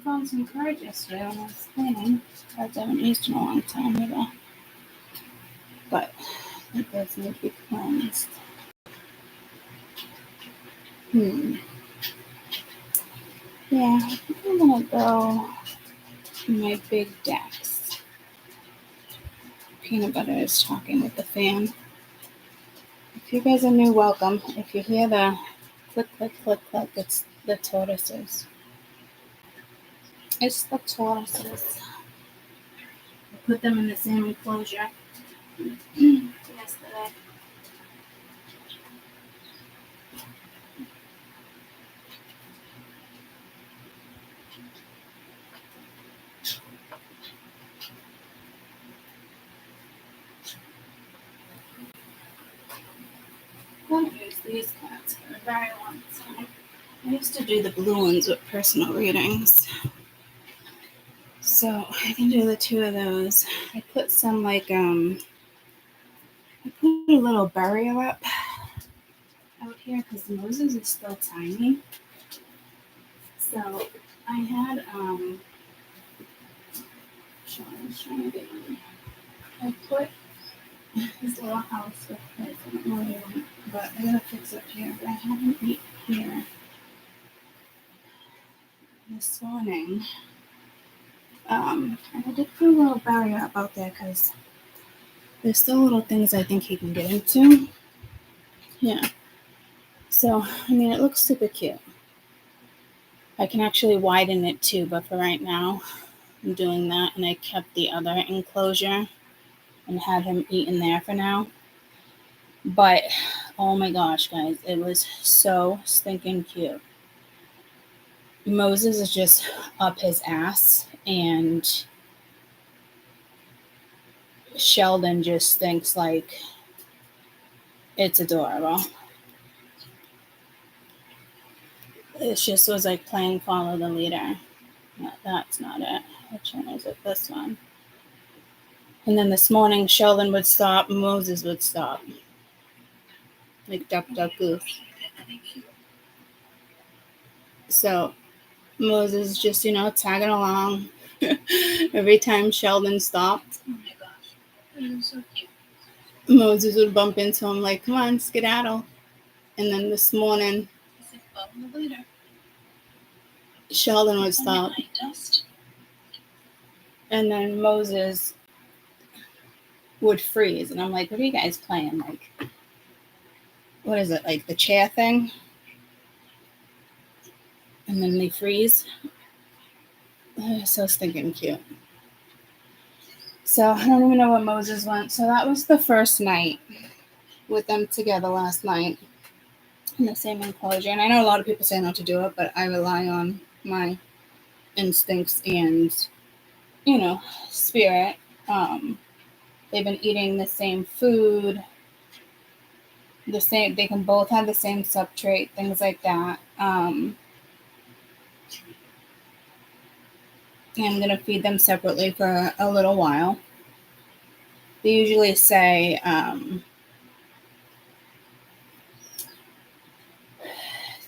found some cards yesterday when I was cleaning. Cards I haven't used in a long time either. But it does need to be cleansed. Yeah, I think I'm gonna go in my big decks. Peanut butter is talking with the fan. If you guys are new, welcome. If you hear the click, click, click, click, it's the tortoises. It's the tortoises. I put them in the same enclosure yesterday. I haven't used these cards for a very long time. I used to do the blue ones with personal readings. So I can do the two of those. I put some I put a little barrier up out here because Moses is still tiny. So I had I put this little house with kids. I don't know what I want, but I gotta fix up here. But I haven't eaten here this morning. And I did put a little barrier up out there because there's still little things I think he can get into. Yeah. So, I mean, it looks super cute. I can actually widen it too, but for right now, I'm doing that. And I kept the other enclosure and had him eat in there for now. But, oh my gosh, guys, it was so stinking cute. Moses is just up his ass, and Sheldon just thinks like it's adorable. It just was like playing follow the leader. No, that's not it. Which one is it? This one. And then this morning, Sheldon would stop, Moses would stop. Like duck, duck, goose. So Moses just, tagging along. Every time Sheldon stopped. Oh my gosh. It was so cute. Moses would bump into him like, come on, skedaddle. And then this morning, Sheldon would stop. And then Moses would freeze. And I'm like, what are you guys playing? Like, what is it? Like the chair thing? And then they freeze. So stinking cute. So I don't even know where Moses went. So that was the first night with them together last night in the same enclosure. And I know a lot of people say not to do it, but I rely on my instincts and, spirit. They've been eating the same food, they can both have the same substrate, things like that. I'm going to feed them separately for a little while. They usually say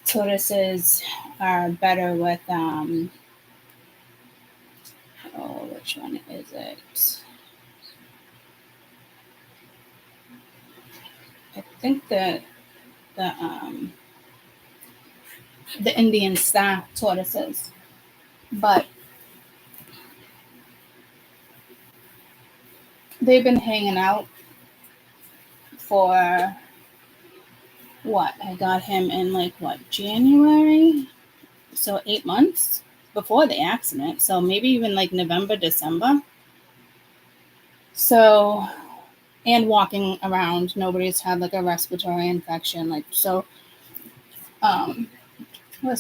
tortoises are better with, which one is it? I think the Indian staff tortoises, but they've been hanging out for what? I got him in January? So 8 months before the accident. So maybe even November, December. So, and walking around, nobody's had a respiratory infection. Let's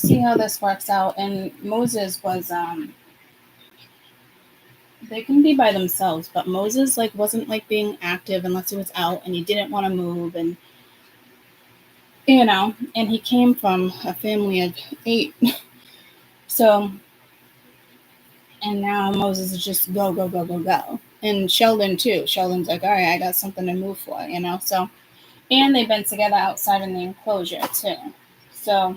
see how this works out. And Moses was, they can be by themselves, but Moses wasn't being active unless he was out, and he didn't want to move, and and he came from a family of 8. So, and now Moses is just go, go, go, go, go. And Sheldon too. Sheldon's like, all right, I got something to move for, So, and they've been together outside in the enclosure too. So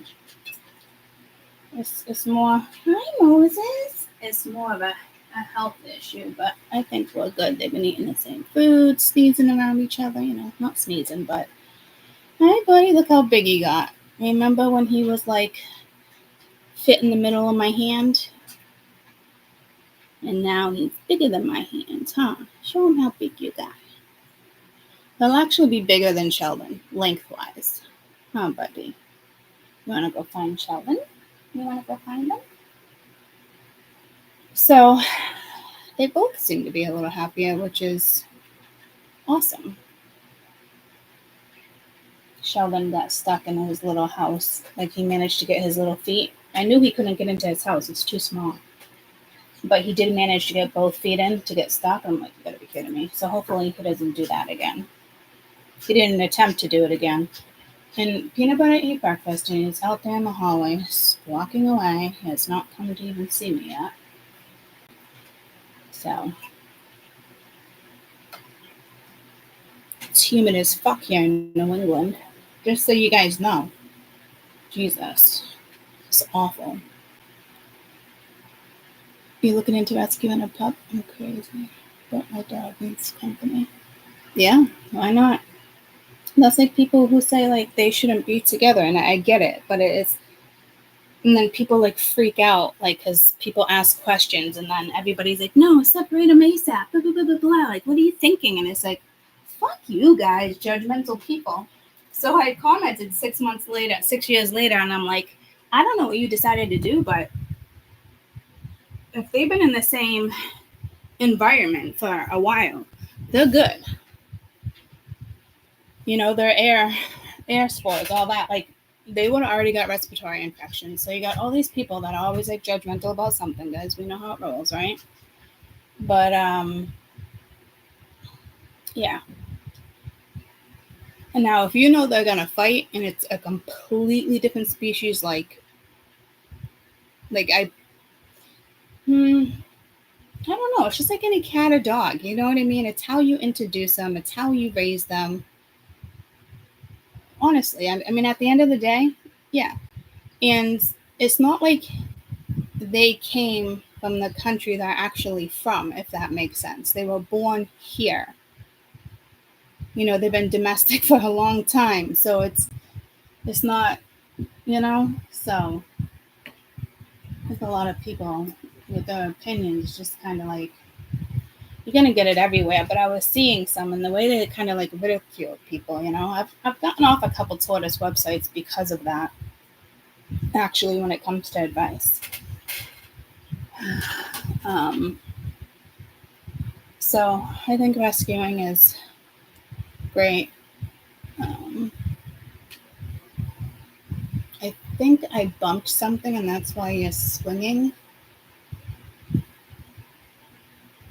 It's more, hi Moses. It's more of a health issue, but I think we're good. They've been eating the same food, sneezing around each other, not sneezing, but hi buddy, look how big he got. Remember when he was like fit in the middle of my hand? And now he's bigger than my hands, huh? Show him how big you got. He'll actually be bigger than Sheldon, lengthwise. Huh, buddy? You want to go find Sheldon? You want to go find him? So, they both seem to be a little happier, which is awesome. Sheldon got stuck in his little house. Like, he managed to get his little feet. I knew he couldn't get into his house. It's too small. But he did manage to get both feet in to get stuck. I'm like, you gotta be kidding me. So hopefully he doesn't do that again. He didn't attempt to do it again. And Peanut Butter ate breakfast, and he's out there in the hallway, walking away. He has not come to even see me yet. So, it's humid as fuck here in New England. Just so you guys know. Jesus. It's awful. You looking into rescuing a pup? I'm crazy. But my dog needs company. Yeah, why not? That's like people who say like they shouldn't be together, and I get it, but it's, and then people like freak out like because people ask questions, and then everybody's like, no, separate them ASAP, blah blah blah blah blah. Like, what are you thinking? And it's like, fuck you guys, judgmental people. So I commented 6 years later, and I'm like, I don't know what you decided to do, but if they've been in the same environment for a while, they're good. Their air spores, all that, like they would have already got respiratory infections. So you got all these people that are always like judgmental about something, guys. We know how it rolls, right? But yeah. And now if they're gonna fight and it's a completely different species, like I don't know, it's just like any cat or dog, you know what I mean? It's how you introduce them, it's how you raise them. Honestly, I mean, at the end of the day, yeah. And it's not like they came from the country they're actually from, if that makes sense. They were born here. They've been domestic for a long time. So it's not, so there's a lot of people with their opinions just kind of like, you're going to get it everywhere. But I was seeing some, and the way they kind of like ridicule people, I've gotten off a couple Tortoise websites because of that, actually, when it comes to advice. So I think rescuing is great. I think I bumped something, and that's why you're swinging.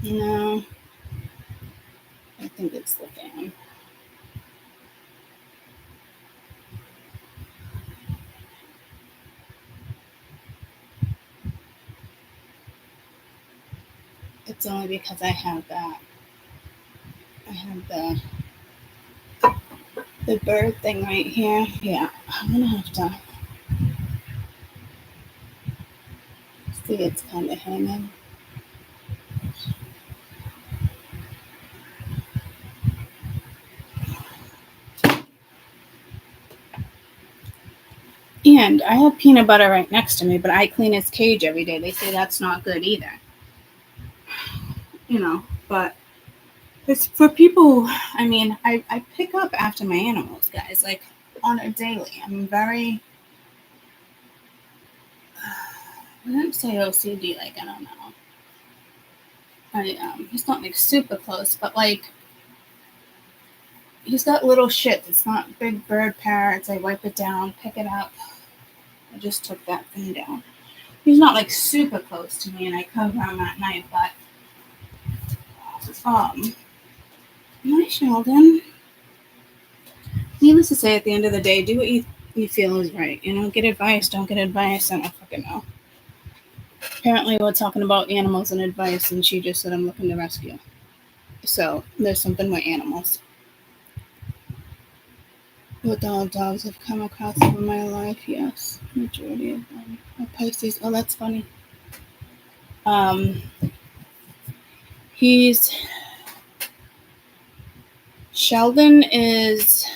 No, I think it's the fan. It's only because I have that. I have the bird thing right here. Yeah, I'm gonna have to see. It's kind of hanging. And I have Peanut Butter right next to me, but I clean his cage every day. They say that's not good either. But it's for people. I mean, I pick up after my animals, guys, like on a daily. I'm very, I wouldn't say OCD, like, I don't know. He's not like super close, but like, he's got little shit. It's not big bird parrots. I wipe it down, pick it up. I just took that thing down. He's not like super close to me, and I cover him at night, but my Sheldon. Needless to say, at the end of the day, do what you feel is right. Get advice, don't get advice. I don't fucking know. Apparently, we're talking about animals and advice, and she just said I'm looking to rescue. So there's something with animals. What dogs have come across over my life? Yes, majority of them. Pisces. Oh, that's funny. He's Sheldon is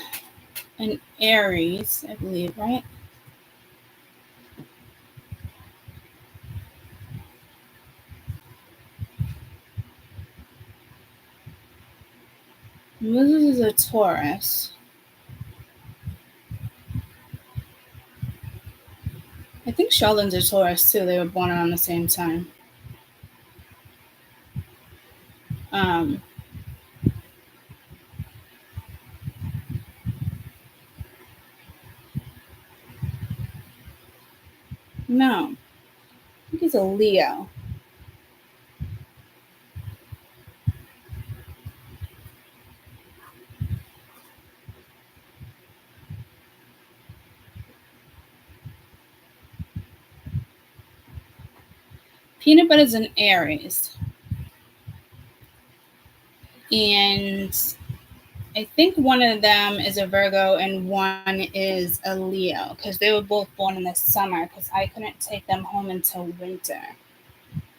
an Aries, I believe, right? Moses is a Taurus. I think Sheldon's a Taurus too. They were born around the same time. No, I think he's a Leo. Peanut Butter's an Aries. And I think one of them is a Virgo and one is a Leo because they were both born in the summer because I couldn't take them home until winter.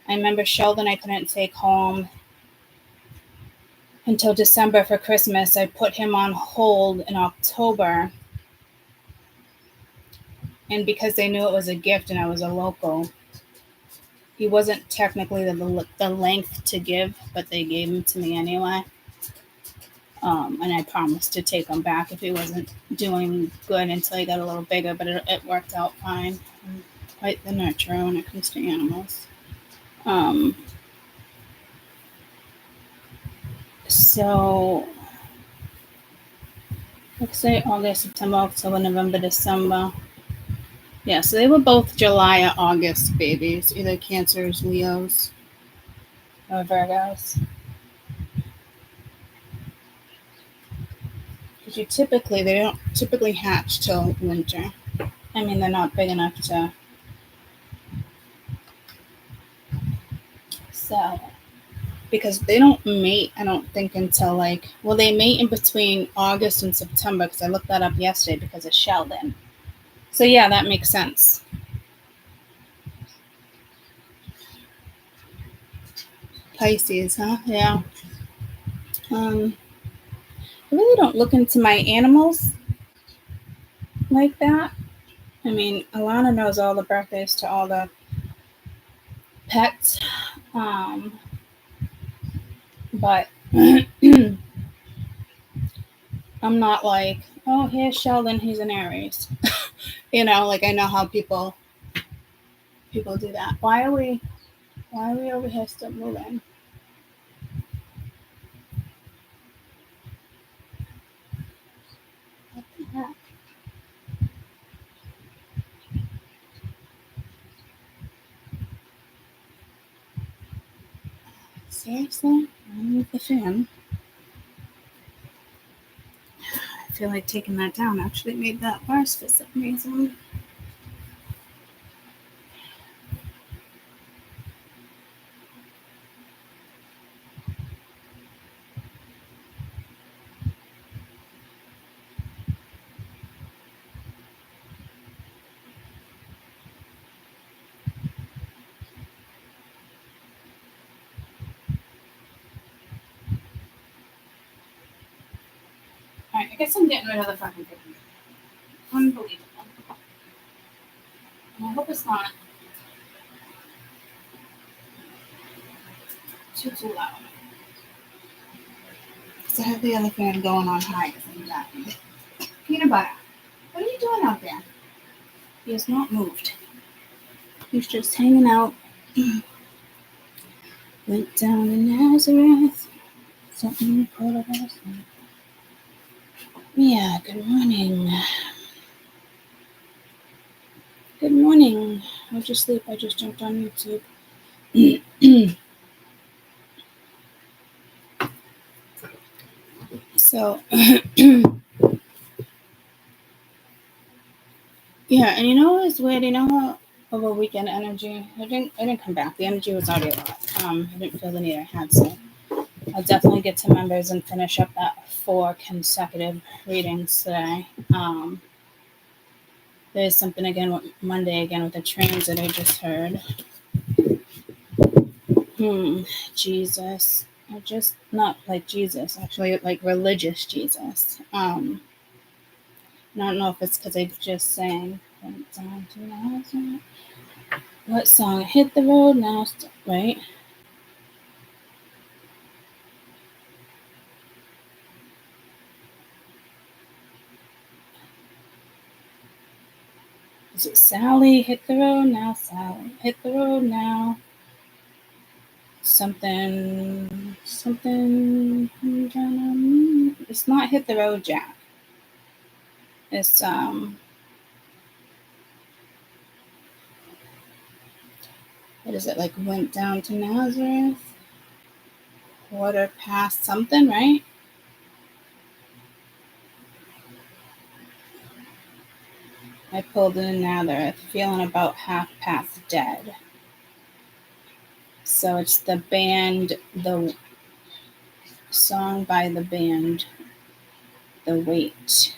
I remember Sheldon I couldn't take home until December for Christmas. I put him on hold in October. And because they knew it was a gift and I was a local, he wasn't technically the length to give, but they gave him to me anyway. And I promised to take him back if he wasn't doing good until he got a little bigger, but it worked out fine. I'm quite the nurturer when it comes to animals. So, let's say August, September, October, November, December. Yeah, so they were both July or August babies, either Cancers, Leos, or Virgos. Because they don't typically hatch till winter. I mean, they're not big enough to. So, because they don't mate, I don't think, until they mate in between August and September, because I looked that up yesterday because of Sheldon. So, yeah, that makes sense. Pisces, huh? Yeah. I really don't look into my animals like that. I mean, Alana knows all the birthdays to all the pets. But I'm not like, oh, here's Sheldon, he's an Aries. I know how people do that. Why are we over here still moving? What the heck? Seriously? Move the fan. I feel like taking that down actually made that worse for some reason. Alright, I guess I'm getting rid of the fucking thing. Unbelievable. And I hope it's not too loud. Because I have the other fan going on high because I'm laughing. Peanut Butter, what are you doing out there? He has not moved. He's just hanging out. Went down to Nazareth. Something called a wrestling. Yeah, good morning. Good morning. How'd you sleep? I just jumped on YouTube. So, yeah, and you know what was weird? You know how over weekend energy, I didn't come back. The energy was already a lot. I didn't feel the need I had, so I'll definitely get to members and finish up that 4 consecutive readings today. There's something again with Monday again with the transit I just heard. Jesus. I just not like Jesus, actually like religious Jesus. I don't know if it's because I just sang. What song? Hit the road now, right? Is it Sally? Hit the road now, Sally. Hit the road now. Something. It's not Hit the Road, Jack. It's what is it, like went down to Nazareth? Quarter past something, right? I pulled in Nazareth, feeling about half past dead. So it's the band, the song by the band, The Wait.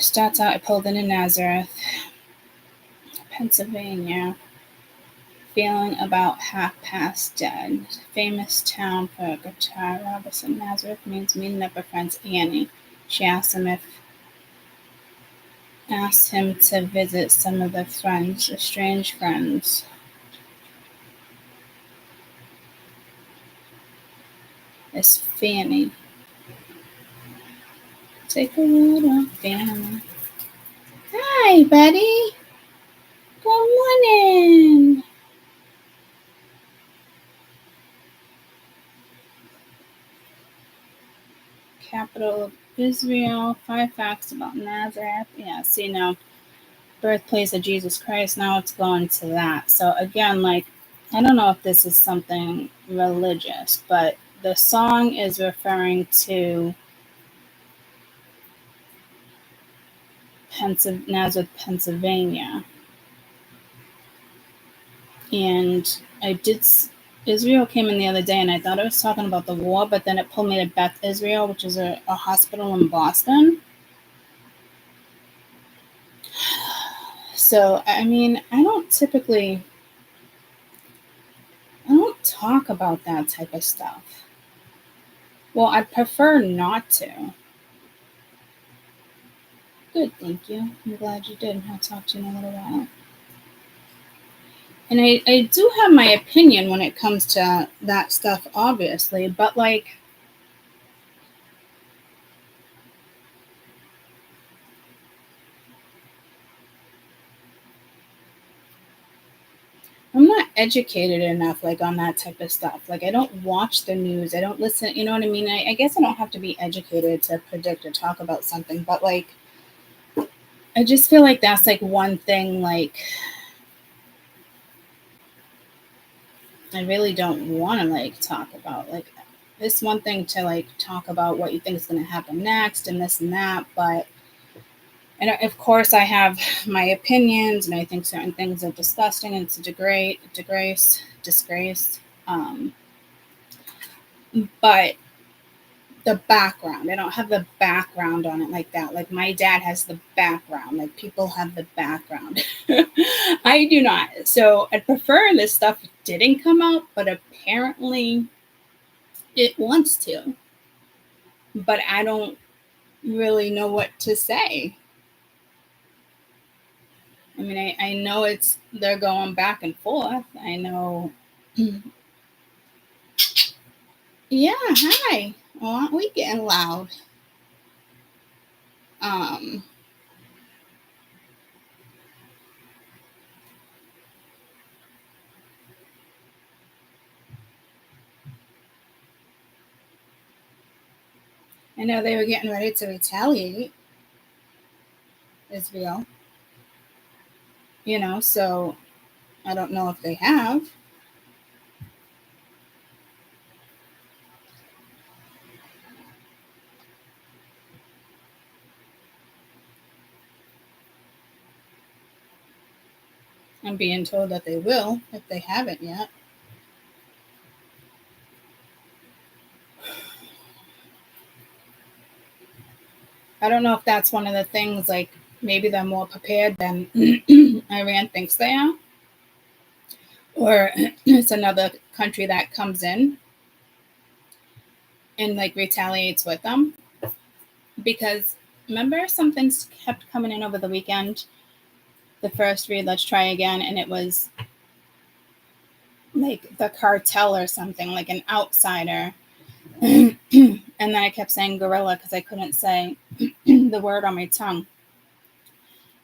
Starts out, I pulled into Nazareth, Pennsylvania, feeling about half past dead. Famous town for guitar. Robinson. Nazareth means meeting up with friends. Annie. She asked him to visit some of the friends, estranged friends. It's Fanny. Take a look on Fanny. Hi, buddy. Good morning. Capital of Israel. 5 facts about Nazareth. Yeah, see now, birthplace of Jesus Christ. Now it's going to that. So again, like, I don't know if this is something religious, but the song is referring to Nazareth, Pennsylvania. And Israel came in the other day, and I thought it was talking about the war, but then it pulled me to Beth Israel, which is a hospital in Boston. So, I mean, I don't talk about that type of stuff. Well, I prefer not to. Good, thank you. I'm glad you did. I'll talk to you in a little while. And I do have my opinion when it comes to that stuff, obviously, but like, I'm not educated enough, like, on that type of stuff. Like, I don't watch the news. I don't listen. You know what I mean? I guess I don't have to be educated to predict or talk about something, but like, I just feel like that's like one thing, like, I really don't want to like talk about. Like, it's one thing to like talk about what you think is going to happen next and this and that, but and of course I have my opinions, and I think certain things are disgusting and it's a disgrace. But the background, I don't have the background on it like that. Like, my dad has the background. Like, people have the background. I do not. So I'd prefer this stuff didn't come out, but apparently it wants to. But I don't really know what to say. I mean, I know they're going back and forth. I know. Yeah, hi. Well, aren't we getting loud? I know they were getting ready to retaliate, Israel. So I don't know if they have. I'm being told that they will if they haven't yet. I don't know if that's one of the things, like maybe they're more prepared than Iran thinks they are, or it's another country that comes in and like retaliates with them. Because remember, some things kept coming in over the weekend. The first read, let's try again, and it was like the cartel or something, like an outsider. And then I kept saying gorilla because I couldn't say the word on my tongue.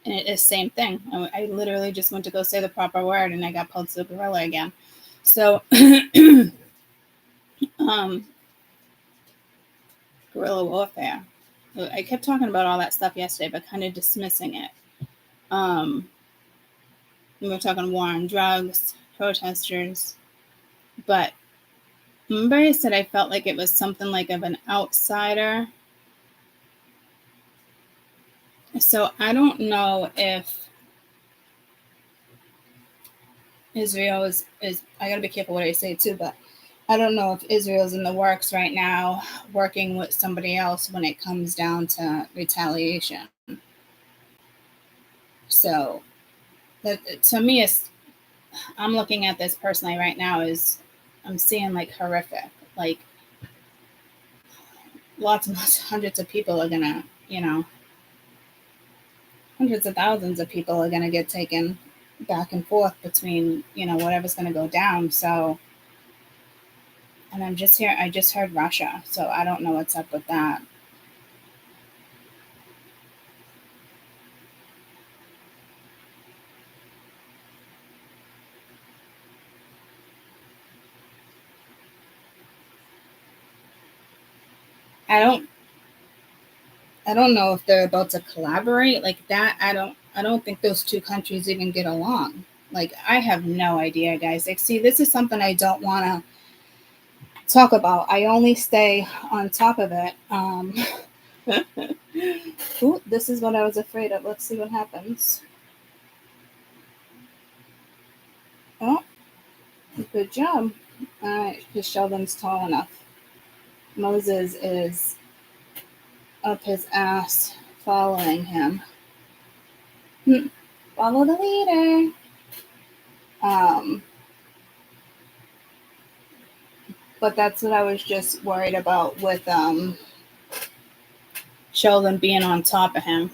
And it is the same thing. I literally just went to go say the proper word and I got pulled to the gorilla again. So, guerrilla warfare. I kept talking about all that stuff yesterday, but kind of dismissing it. We were talking war on drugs, protesters. But remember I said I felt like it was something like of an outsider. So I don't know if Israel is I gotta be careful what I say too, but I don't know if Israel's in the works right now working with somebody else when it comes down to retaliation. So that, to me, I'm looking at this personally right now is I'm seeing like horrific, like lots and lots, hundreds of people are gonna, hundreds of thousands of people are gonna get taken back and forth between, whatever's gonna go down. So, and I just heard Russia, so I don't know what's up with that. I don't know if they're about to collaborate like that. I don't think those two countries even get along. Like I have no idea, guys. Like see, this is something I don't want to talk about. I only stay on top of it. Ooh, this is what I was afraid of. Let's see what happens. Oh, good job. All right, because Sheldon's tall enough. Moses is up his ass following him. Follow the leader. But that's what I was just worried about with Sheldon being on top of him.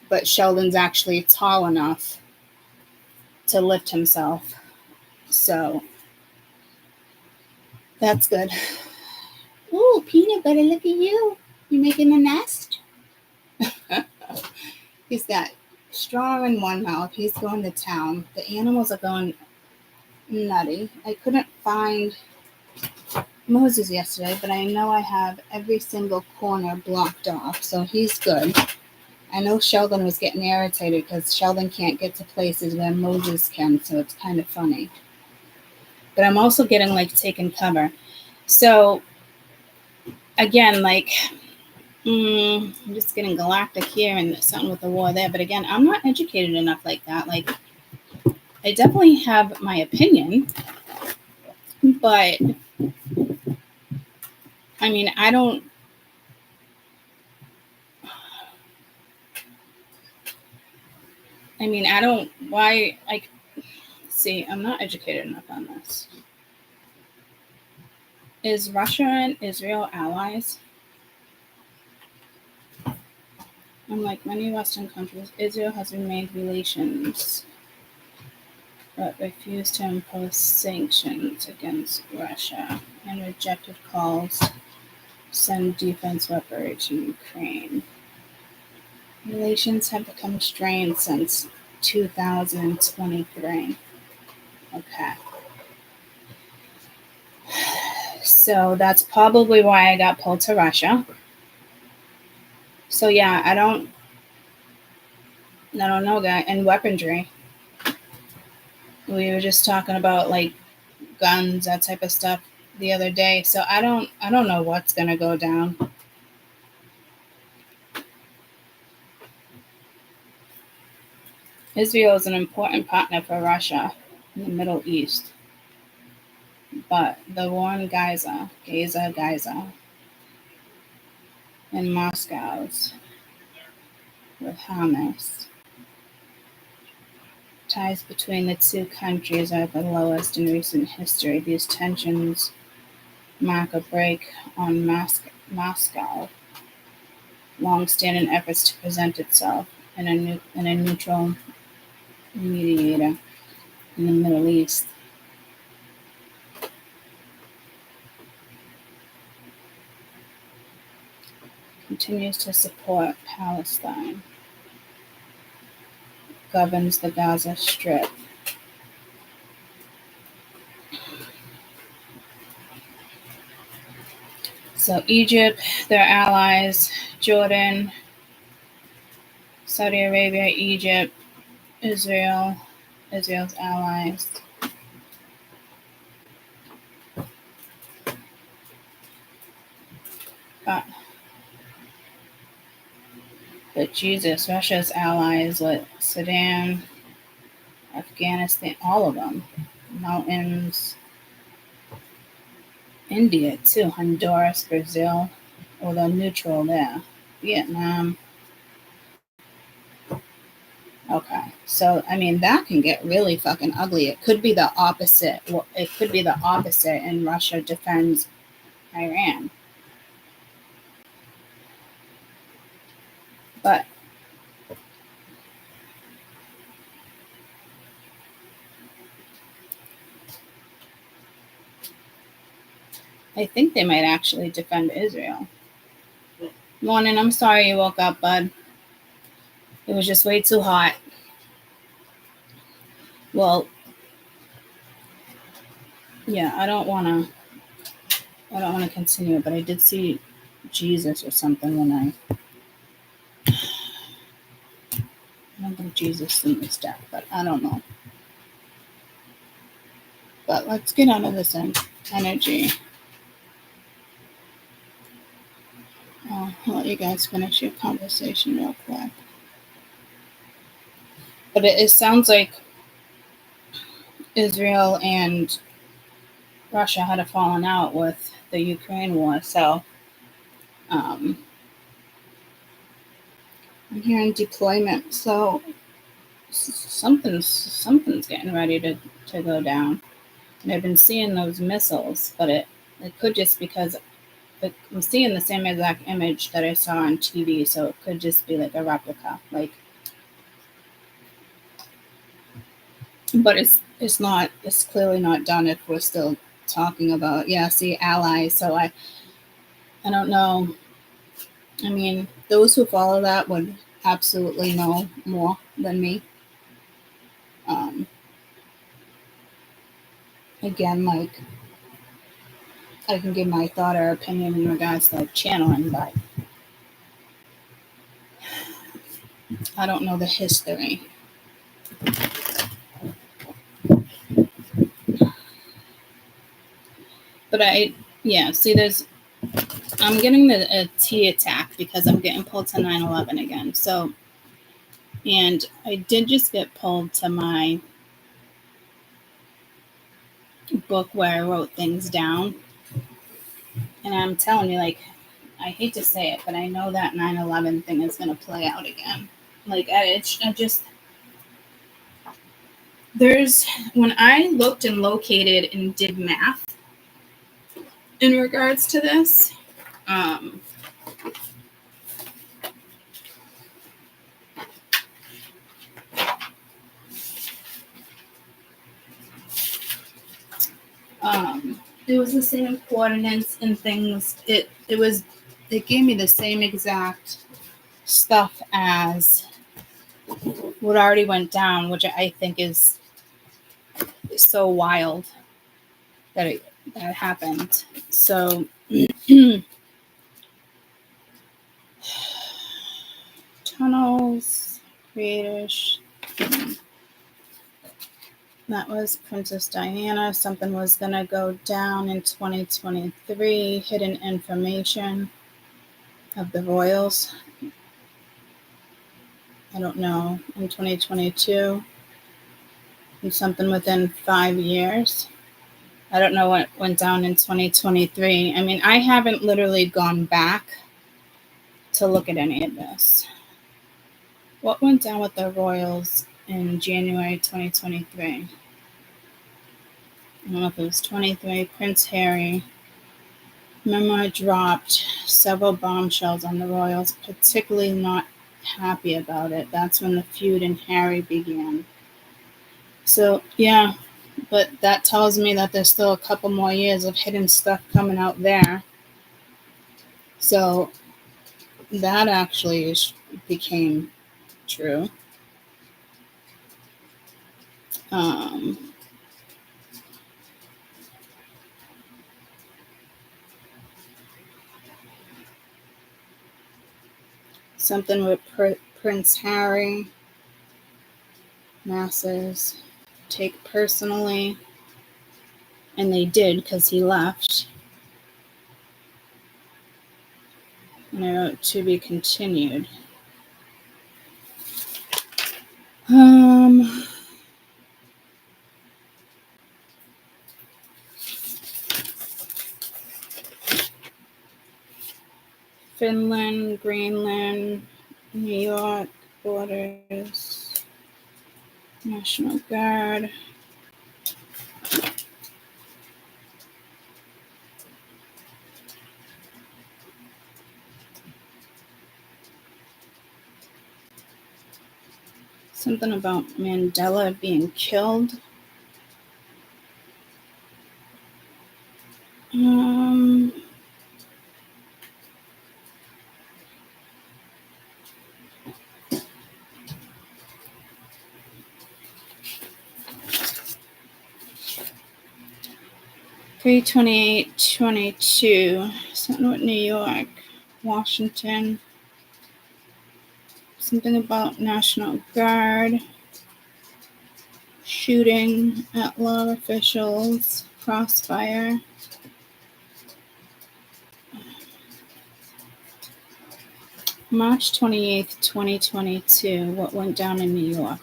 But Sheldon's actually tall enough to lift himself. So that's good. Ooh, peanut butter, look at you. You making a nest? He's got straw in one mouth. He's going to town. The animals are going nutty. I couldn't find Moses yesterday, but I know I have every single corner blocked off, so he's good. I know Sheldon was getting irritated because Sheldon can't get to places where Moses can, so it's kind of funny. But I'm also getting like taken cover. So again, like I'm just getting galactic here and something with the war there. But again, I'm not educated enough like that. Like I definitely have my opinion, but I mean, I don't. Why? Like, see, I'm not educated enough on this. Is Russia and Israel allies? Unlike many Western countries, Israel has remained relations, but refused to impose sanctions against Russia and rejected calls to send defense weaponry to Ukraine. Relations have become strained since 2023. Okay. So that's probably why I got pulled to Russia. So yeah, I don't know, guy. And weaponry. We were just talking about like guns, that type of stuff the other day. So I don't know what's gonna go down. Israel is an important partner for Russia in the Middle East. But the war in Gaza, and Moscow's with Hamas. Ties between the two countries are the lowest in recent history. These tensions mark a break on Moscow long-standing efforts to present itself in a neutral mediator in the Middle East. Continues to support Palestine. Governs the Gaza Strip. So Egypt, their allies, Jordan, Saudi Arabia, Egypt, Israel, Israel's allies. But Jesus, Russia's allies with Sudan, Afghanistan, all of them. Mountains, India too, Honduras, Brazil, although neutral there. Vietnam. Okay, so I mean that can get really fucking ugly. It could be the opposite. It could be the opposite, and Russia defends Iran. But I think they might actually defend Israel. Morning, I'm sorry you woke up, bud. It was just way too hot. Well, yeah, I don't want to continue, but I did see Jesus or something when I don't think Jesus in this deck, but I don't know. But let's get out of this energy. I'll let you guys finish your conversation real quick. But it sounds like Israel and Russia had a falling out with the Ukraine war, so I'm hearing deployment, so something's getting ready to go down. And I've been seeing those missiles, but it could just because I'm seeing the same exact image that I saw on TV, so it could just be like a replica, like. But it's not. It's clearly not done if we're still talking about allies. So I don't know. I mean, those who follow that would absolutely know more than me. Again, like I can give my thought or opinion in regards to like channeling, but I don't know the history. But I'm getting a T attack because I'm getting pulled to 9/11 again. So, and I did just get pulled to my book where I wrote things down. And I'm telling you, like, I hate to say it, but I know that 9/11 thing is going to play out again. Like, when I looked and located and did math in regards to this, it was the same coordinates and things. It gave me the same exact stuff as what already went down, which I think is so wild that that happened. So tunnels, creators. That was Princess Diana. Something was going to go down in 2023. Hidden information of the royals. I don't know. In 2022. And something within 5 years. I don't know what went down in 2023. I mean, I haven't literally gone back to look at any of this. What went down with the royals in January 2023? I don't know if it was 23. Prince Harry. Memoir dropped several bombshells on the royals, particularly not happy about it. That's when the feud in Harry began. So, yeah, but that tells me that there's still a couple more years of hidden stuff coming out there. So, that actually became true. Something with Prince Harry. Masses take personally. And they did, because he left. To be continued. Finland, Greenland, New York, borders, National Guard. Something about Mandela being killed. Pre-28-22, something with New York, Washington. Something about National Guard. Shooting at law officials. Crossfire. March 28th, 2022. What went down in New York?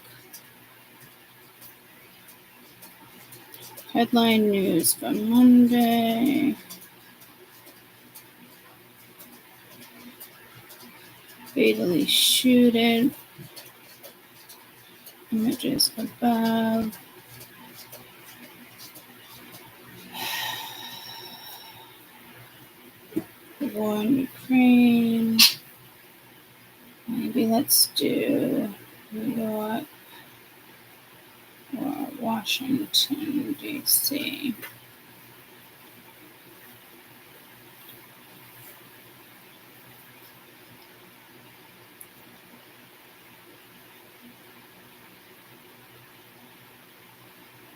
Headline news for Monday. Fatally shooted. Images above. The war in Ukraine. Maybe let's do New York or Washington, D.C.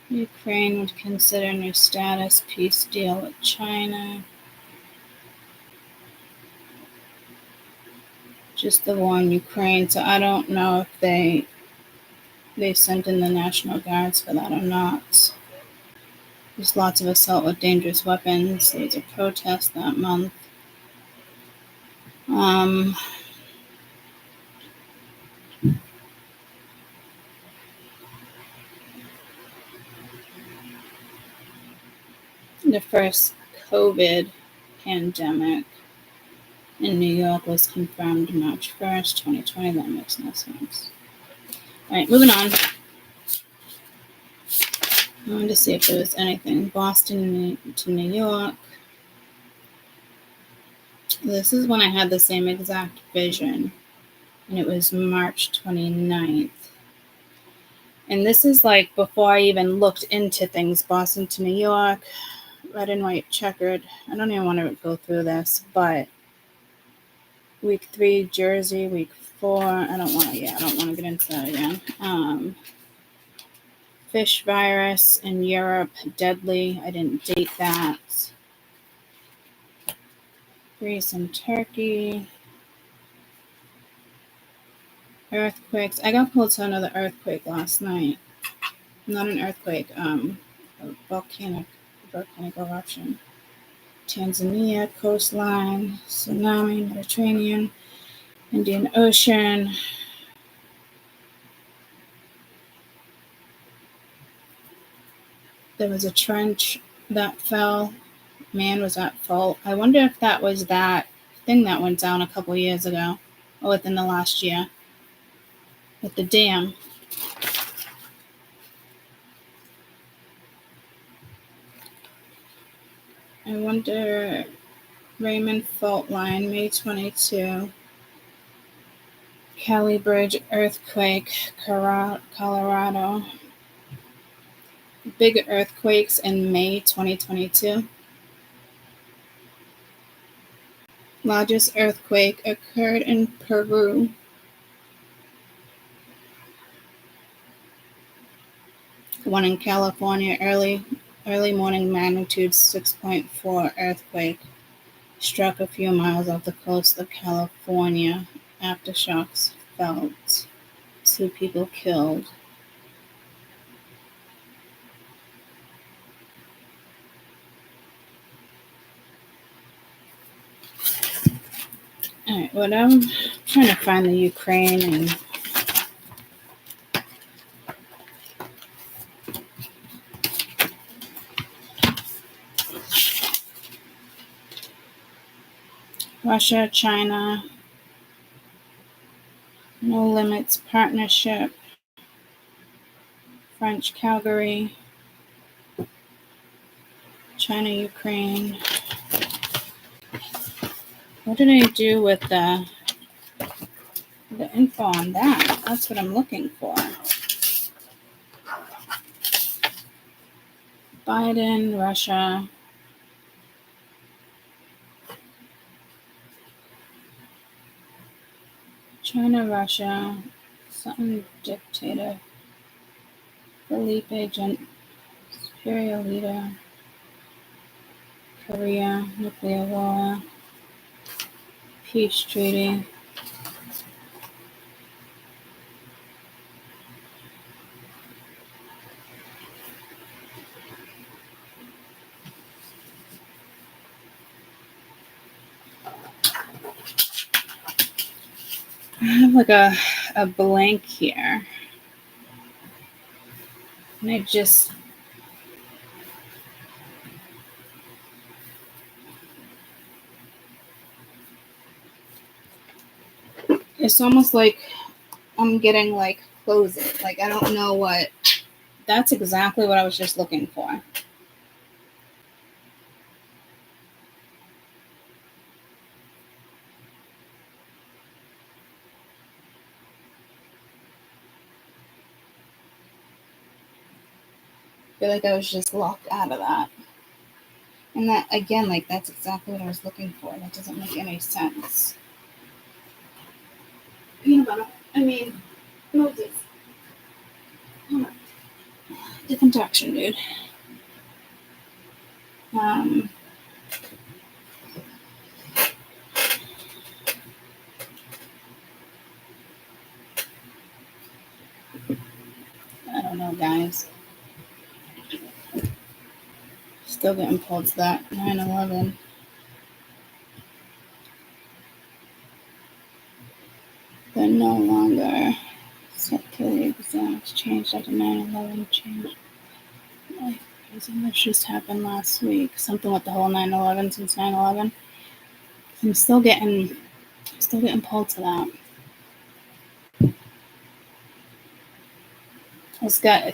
Ukraine would consider new status peace deal with China. Just the war in Ukraine. So I don't know if they sent in the National Guards for that or not. There's lots of assault with dangerous weapons. There was a protest that month. The first COVID pandemic in New York was confirmed March 1st, 2020. That makes no sense. All right, moving on. I wanted to see if there was anything. Boston to New York. This is when I had the same exact vision, and it was March 29th. And this is like before I even looked into things. Boston to New York, red and white checkered. I don't even want to go through this, but week 3, Jersey, week 4. I don't want to get into that again. Fish virus in Europe, deadly. I didn't date that. Greece and Turkey. Earthquakes. I got pulled to another earthquake last night. Not an earthquake, a volcanic eruption. Tanzania, coastline, tsunami, Mediterranean, Indian Ocean. There was a trench that fell. Man was at fault. I wonder if that was that thing that went down a couple years ago, or within the last year, with the dam. I wonder, Raymond Fault Line, May 22. Cali Bridge earthquake, Colorado. Big earthquakes in May 2022. Largest earthquake occurred in Peru. One in California, early morning magnitude 6.4 earthquake struck a few miles off the coast of California. Aftershocks felt. 2 people killed. All right, what I'm trying to find the Ukraine and Russia, China, no limits partnership, French Calgary, China, Ukraine. What did I do with the info on that? That's what I'm looking for. Biden, Russia. China, Russia. Something dictator. Felipe agent. Superior leader. Korea, nuclear war. Peace treaty. I have like a blank here. And I just it's almost like I'm getting like close it. Like I don't know what. That's exactly what I was just looking for. I feel like I was just locked out of that. And that, again, like, that's exactly what I was looking for. That doesn't make any sense. Peanut butter. I mean, Moses. Come on. Different direction, dude. I don't know, guys. Still getting pulled to that 9/11. They're no longer secularly exempt. Changed after 9/11. Changed. This just happened last week. Something with the whole 9/11 since 9/11. I'm still getting pulled to that.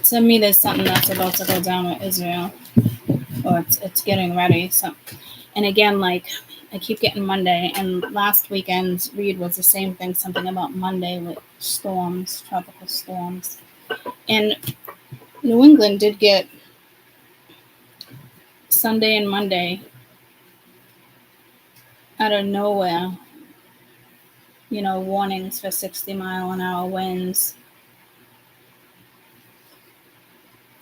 To me, there's something that's about to go down with Israel, or it's getting ready. So, and again, like I keep getting Monday, and last weekend's read was the same thing. Something about Monday with storms, tropical storms, and New England did get Sunday and Monday out of nowhere. Warnings for 60-mile-an-hour winds.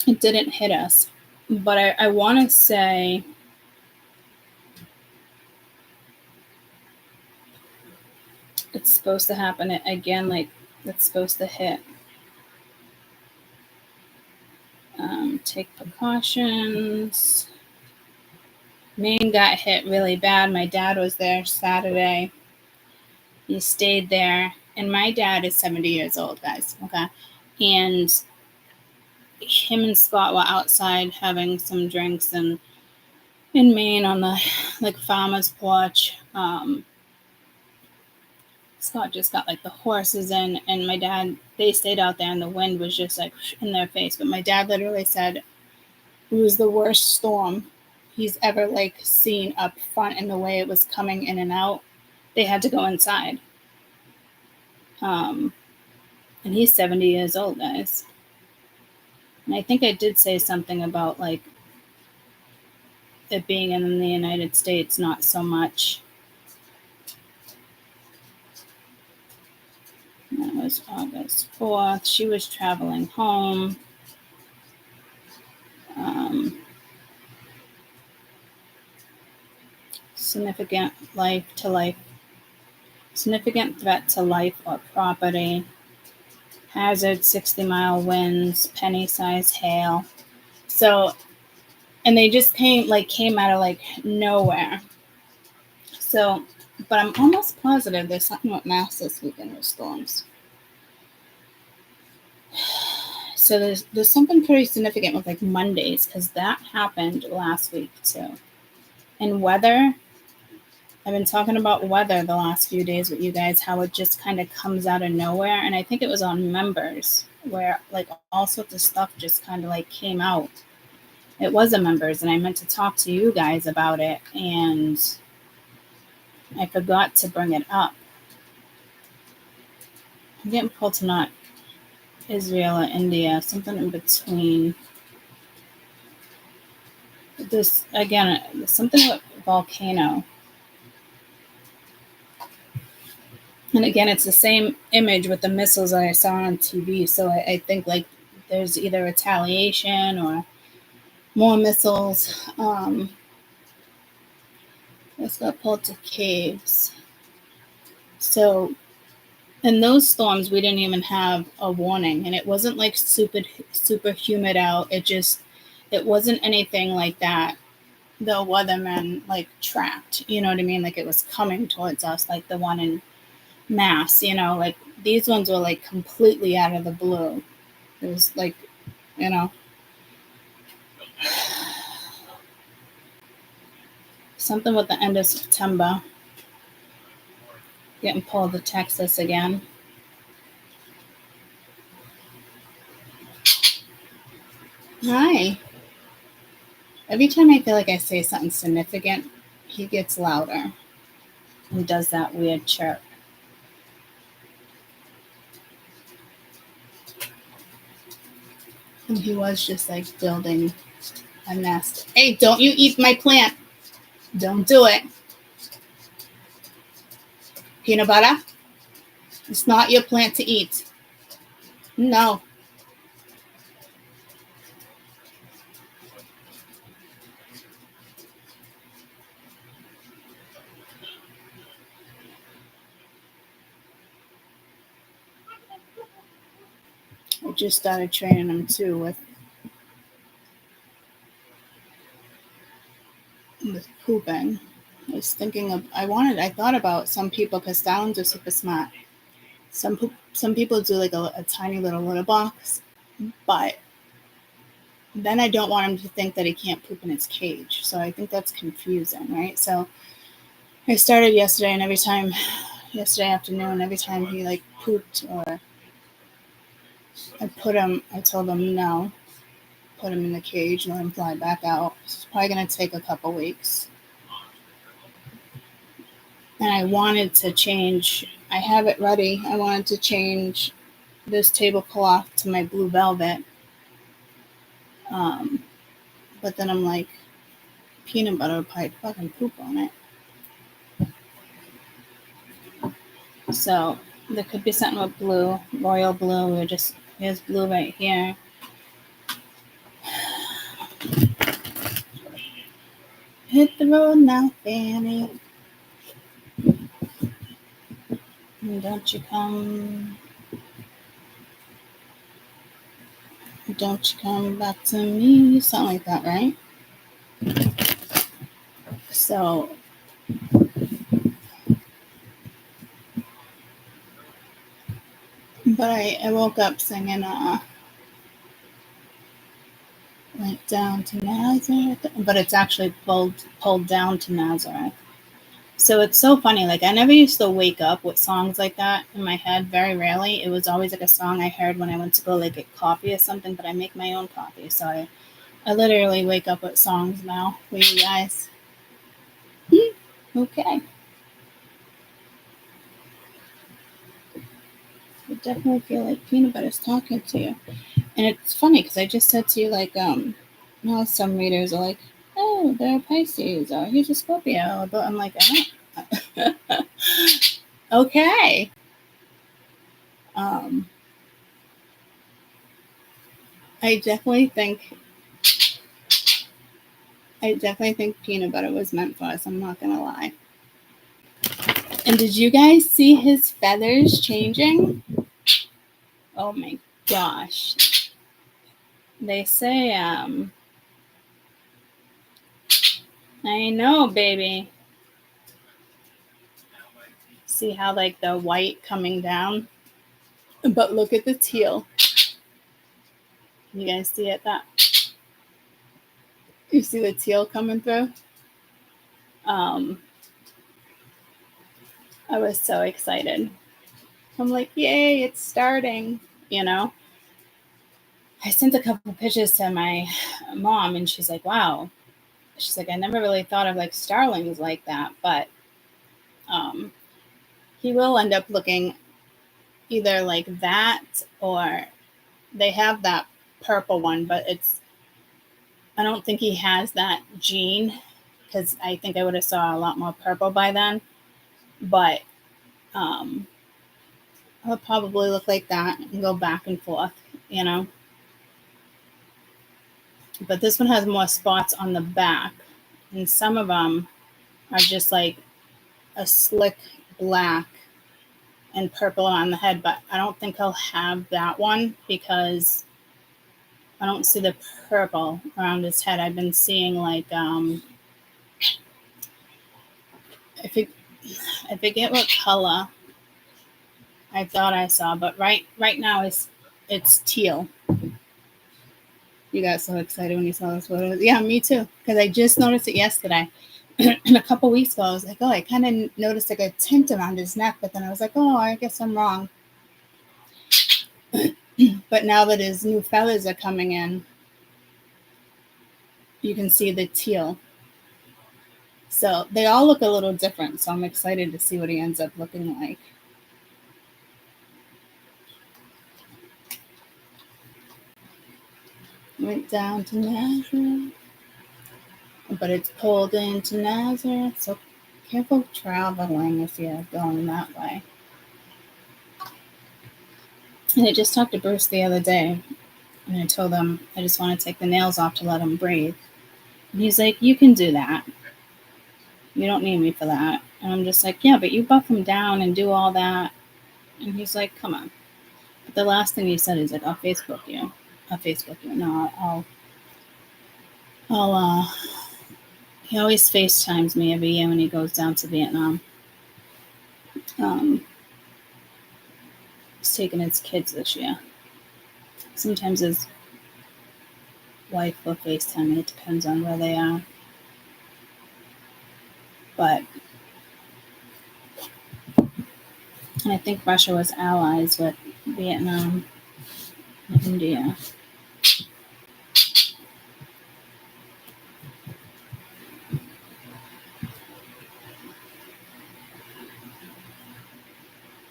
It didn't hit us, but I want to say it's supposed to happen again, like it's supposed to hit. Take precautions. Maine got hit really bad. My dad was there Saturday. He stayed there, and my dad is 70 years old, guys, okay? And him and Scott were outside having some drinks in Maine on the farmer's porch. Scott just got like the horses in, and my dad, they stayed out there and the wind was just like in their face. But my dad literally said it was the worst storm he's ever like seen up front, and the way it was coming in and out. They had to go inside. And he's 70 years old, guys. And I think I did say something about like it being in the United States, not so much. And that was August 4th. She was traveling home. Significant threat to life or property. Hazard, 60-mile winds, penny-sized hail. So, and they just came out of like nowhere. So, but I'm almost positive there's something with Mass this weekend with storms. So there's something pretty significant with like Mondays, because that happened last week too. And weather, I've been talking about weather the last few days with you guys, how it just kind of comes out of nowhere. And I think it was on Members where like all sorts of stuff just kind of like came out. It was a Members, and I meant to talk to you guys about it, and I forgot to bring it up. I'm getting pulled to not Israel or India, something in between. This, again, something with volcano. And again, it's the same image with the missiles that I saw on TV. So I think like there's either retaliation or more missiles. Let's go pulled to caves. So in those storms, we didn't even have a warning, and it wasn't like super humid out. It wasn't anything like that. The weathermen like tracked, you know what I mean? Like it was coming towards us, like the one in Mass, you know, like these ones were like completely out of the blue. It was like, you know, something with the end of September. Getting pulled to Texas again. Hi. Every time I feel like I say something significant, he gets louder. He does that weird chirp. And he was just like building a nest. Hey, don't you eat my plant. Don't do it. Peanut butter? It's not your plant to eat. No. I just started training him too with pooping. I was thinking of, I thought about some people, because stallions are super smart. Some people do like a tiny little litter box, but then I don't want him to think that he can't poop in his cage. So I think that's confusing, right? So I started yesterday, and yesterday afternoon, every time he like pooped or I told him no, put him in the cage, let him fly back out. It's probably going to take a couple weeks. And I wanted to change, I have it ready. I wanted to change this tablecloth to my blue velvet. But then I'm like, peanut butter would probably fucking poop on it. So there could be something with blue, royal blue. Here's blue right here. Hit the road now, Fanny. And don't you come back to me, something like that, right? So but I woke up singing went down to Nazareth, but it's actually pulled down to Nazareth. So it's so funny. Like, I never used to wake up with songs like that in my head. Very rarely. It was always like a song I heard when I went to go like get coffee or something. But I make my own coffee, so I literally wake up with songs now for you guys. Okay. I definitely feel like peanut butter's talking to you. And it's funny because I just said to you, like, some readers are like, oh, they're Pisces, or he's a Scorpio. But I'm like, I don't. Okay. Um, I definitely think peanut butter was meant for us. I'm not gonna lie. And did you guys see his feathers changing? Oh my gosh. They say, I know, baby. See how like the white coming down? But look at the teal. Can you guys see it? That you see the teal coming through? I was so excited. I'm like, yay, it's starting, you know? I sent a couple pictures to my mom and she's like, wow. She's like, I never really thought of like starlings like that, but he will end up looking either like that or they have that purple one, but I don't think he has that gene because I think I would have saw a lot more purple by then. But he'll probably look like that and go back and forth, you know. But this one has more spots on the back, and some of them are just like a slick black and purple on the head. But I don't think he'll have that one because I don't see the purple around his head. I've been seeing like I forget what color I thought I saw, but right now it's teal. You got so excited when you saw this photo. Yeah, me too. Because I just noticed it yesterday. And a couple weeks ago, I was like, oh, I kind of noticed like a tint around his neck, but then I was like, oh, I guess I'm wrong. But now that his new feathers are coming in, you can see the teal. So they all look a little different. So I'm excited to see what he ends up looking like. Went down to Nazareth, but it's pulled into Nazareth. So careful traveling if you're going that way. And I just talked to Bruce the other day, and I told him I just want to take the nails off to let him breathe. And he's like, you can do that. You don't need me for that. And I'm just like, yeah, but you buff them down and do all that. And he's like, come on. But the last thing he said is like, I'll Facebook you. No, he always FaceTimes me every year when he goes down to Vietnam. He's taking his kids this year. Sometimes his wife will FaceTime me. It depends on where they are. But and I think Russia was allies with Vietnam and India.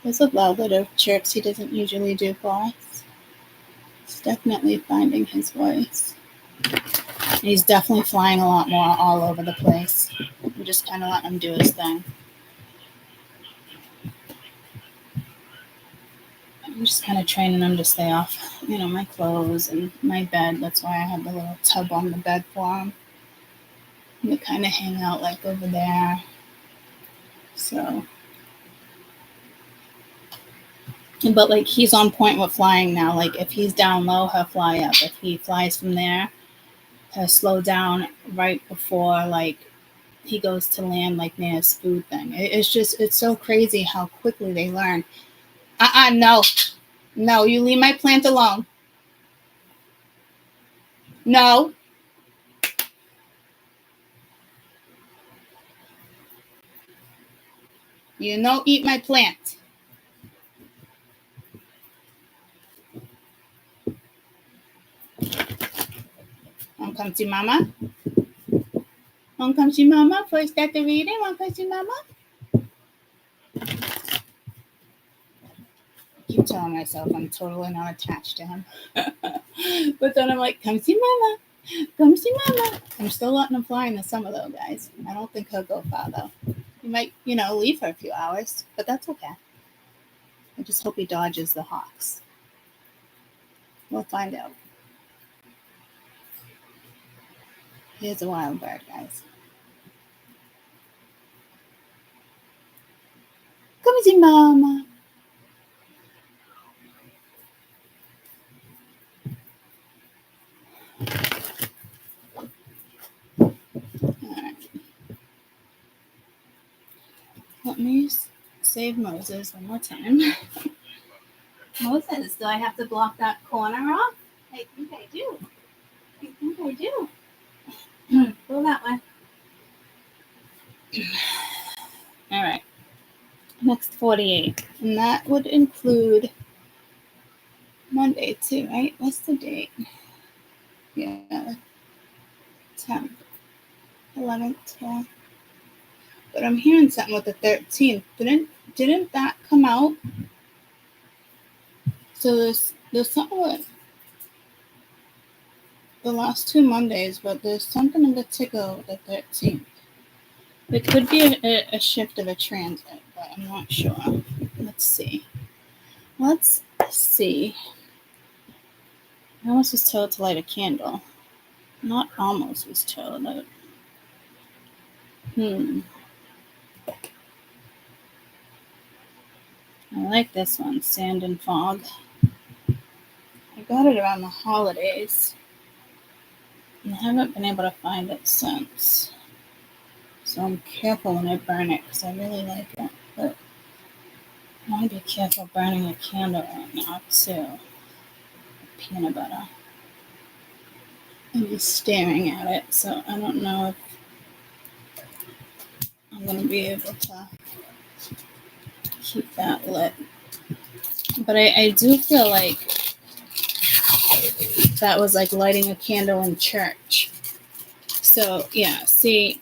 There's a lot of chirps he doesn't usually do for us. He's definitely finding his voice. He's definitely flying a lot more all over the place. I'm just kind of letting him do his thing. I'm just kind of training him to stay off, my clothes and my bed. That's why I have the little tub on the bed for him. They kind of hang out like over there. So, but like he's on point with flying now. Like if he's down low, he'll fly up. If he flies from there, he'll slow down right before like he goes to land like near his food thing. It's so crazy how quickly they learn. No, you leave my plant alone. No. You no eat my plant. Want come see mama? Want come see mama before I start the reading? Want come see mama? I keep telling myself I'm totally not attached to him. But then I'm like, come see mama. Come see mama. I'm still letting him fly in the summer though, guys. I don't think he'll go far though. He might, leave for a few hours, but that's okay. I just hope he dodges the hawks. We'll find out. He is a wild bird, guys. Come see mama. Alright. Let me save Moses one more time. Moses, do I have to block that corner off? I think I do. Go that way. All right. Next 48. And that would include Monday too, right? What's the date? Yeah. 10th, 11th, 12th. But I'm hearing something with the 13th. Didn't that come out? So there's something with the last 2 Mondays, but there's something in particular with the 13th. It could be a shift of a transit, but I'm not sure. Let's see. I almost was told to light a candle. Not almost was told. I like this one, Sand and Fog. I got it around the holidays. And I haven't been able to find it since. So I'm careful when I burn it because I really like it. But I want to be careful burning a candle right now too. Peanut butter. I'm just staring at it, so I don't know if I'm going to be able to keep that lit. But I do feel like that was like lighting a candle in church. So, yeah, see.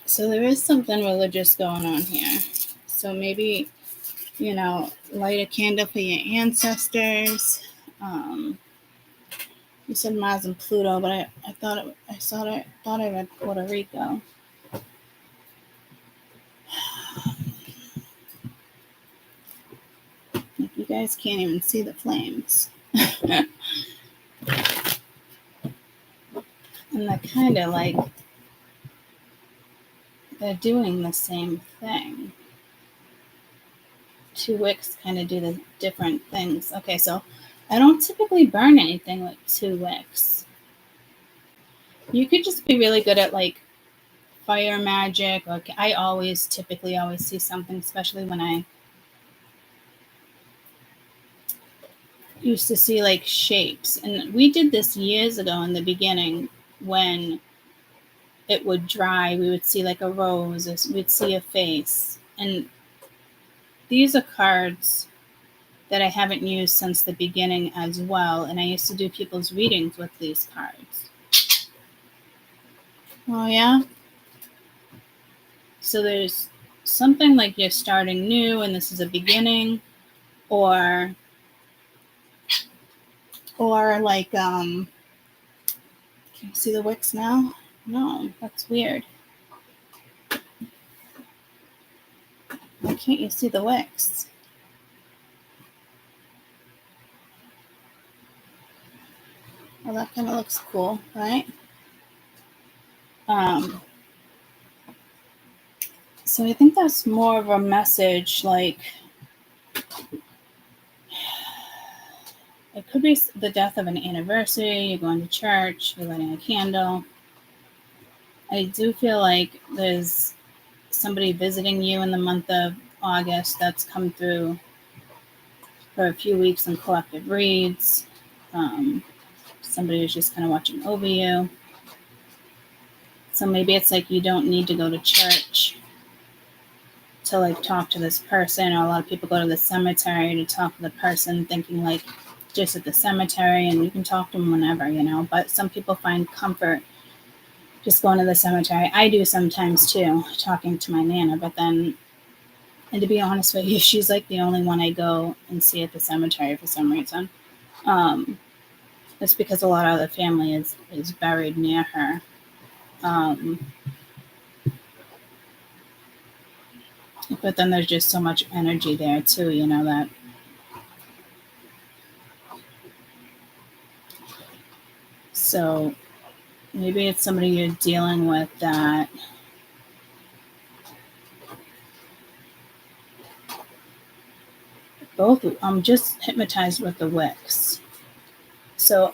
So there is something religious going on here. So maybe, light a candle for your ancestors. You said Mars and Pluto, but I thought I read Puerto Rico. You guys can't even see the flames. And they're kind of like, they're doing the same thing. 2 wicks kind of do the different things. Okay, so I don't typically burn anything with 2 wicks. You could just be really good at like fire magic. Like I typically always see something, especially when I used to see like shapes. And we did this years ago in the beginning when it would dry. We would see like a rose, we'd see a face. And these are cards that I haven't used since the beginning as well. And I used to do people's readings with these cards. Oh, yeah? So there's something like you're starting new and this is a beginning, or like, can you see the wicks now? No, that's weird. Why can't you see the wicks? Well, that kind of looks cool, right? So I think that's more of a message, like it could be the death of an anniversary, you're going to church, you're lighting a candle. I do feel like there's somebody visiting you in the month of August that's come through for a few weeks in collective reads. Somebody who's just kind of watching over you. So maybe it's like you don't need to go to church to like talk to this person, or a lot of people go to the cemetery to talk to the person, thinking like just at the cemetery, and you can talk to them whenever, you know. But some people find comfort just going to the cemetery. I do sometimes too, talking to my Nana. But then, and to be honest with you, she's like the only one I go and see at the cemetery for some reason. It's because a lot of the family is buried near her. But then there's just so much energy there too, you know, that so maybe it's somebody you're dealing with that both. I'm just hypnotized with the wicks. So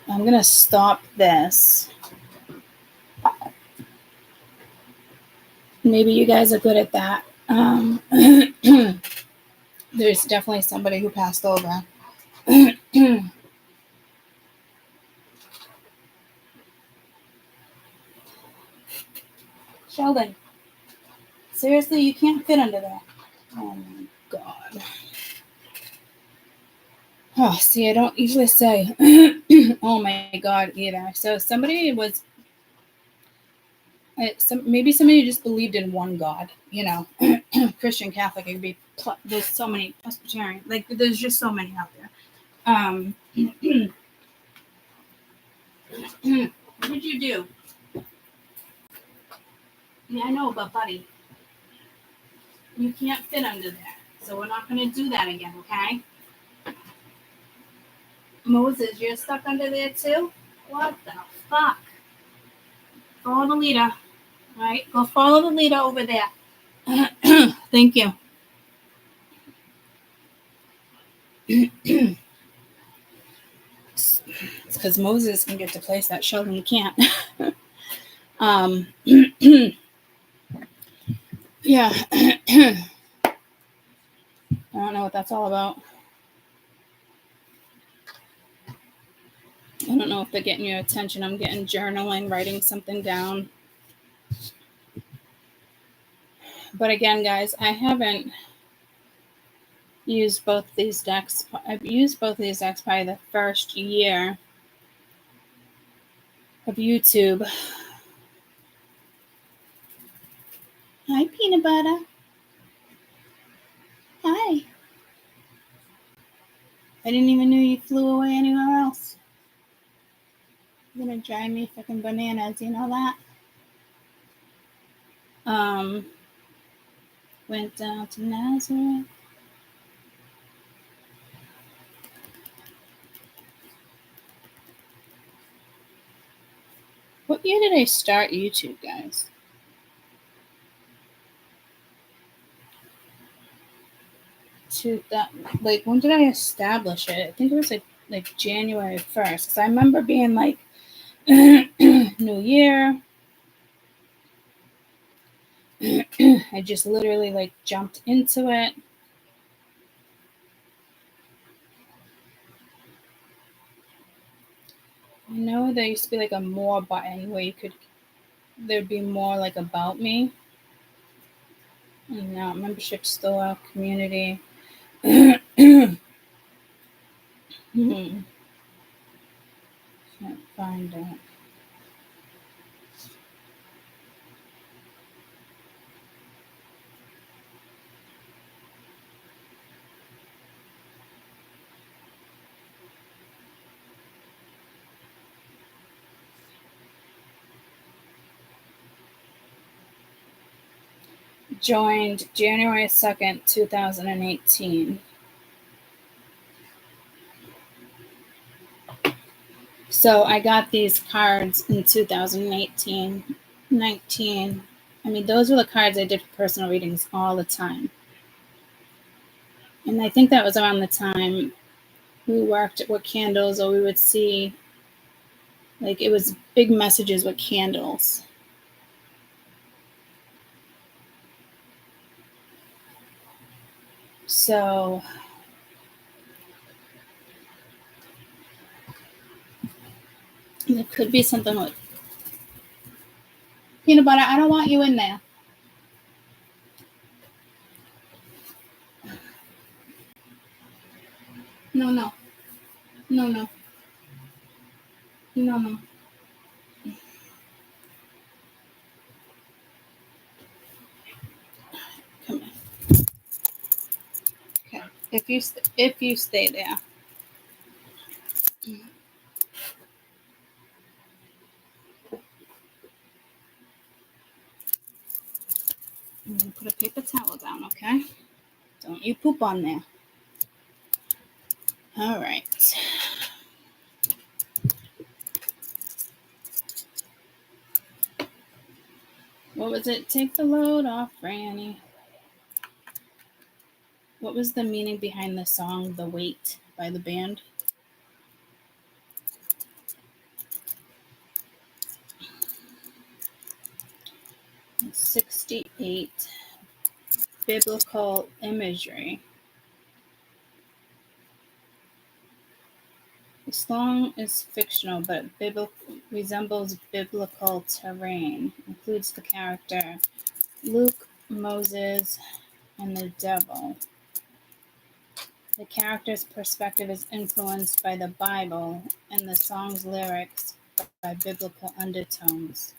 I'm going to stop this. Maybe you guys are good at that. There's definitely somebody who passed over. Sheldon, seriously, you can't fit under there. Oh my God. Oh, see, I don't usually say, oh my God, either. So somebody was, maybe somebody just believed in one God, you know, Christian, Catholic, it could be, there's so many, Presbyterian, like there's just so many out there. What did you do? Yeah, I know, but buddy, you can't fit under there. So we're not going to do that again, okay? Moses, you're stuck under there too? What the fuck? Follow the leader. All right, go follow the leader over there. Thank you. It's because Moses can get to place that Sheldon you can't. Yeah. I don't know what that's all about. I don't know if they're getting your attention. I'm getting journaling, writing something down. But again, guys, I haven't used both these decks. I've used both of these decks probably the first year of YouTube. Hi, peanut butter. Hi. I didn't even know you flew away anywhere else. You're gonna drive me fucking bananas, you know that? Went down to Nazareth. What year did I start YouTube, guys? Like, when did I establish it? I think it was like January 1st. Because I remember being like, New Year. I just literally like jumped into it. I know there used to be like a more button where there'd be more like about me. And now membership store, community. Can't find it. Joined January 2nd, 2018. So I got these cards in 2018, 19. I mean, those were the cards I did for personal readings all the time. And I think that was around the time we worked with candles, or we would see, like, it was big messages with candles. So it could be something like peanut butter. I don't want you in there. No. No. Come on. Okay. If you stay there. I'm gonna put a paper towel down, okay? Don't you poop on there. All right. What was it? Take the load off, Franny. What was the meaning behind the song The Weight by the band? It's 68. Biblical imagery. The song is fictional, but resembles biblical terrain. Includes the character Luke, Moses, and the devil. The character's perspective is influenced by the Bible, and the song's lyrics by biblical undertones.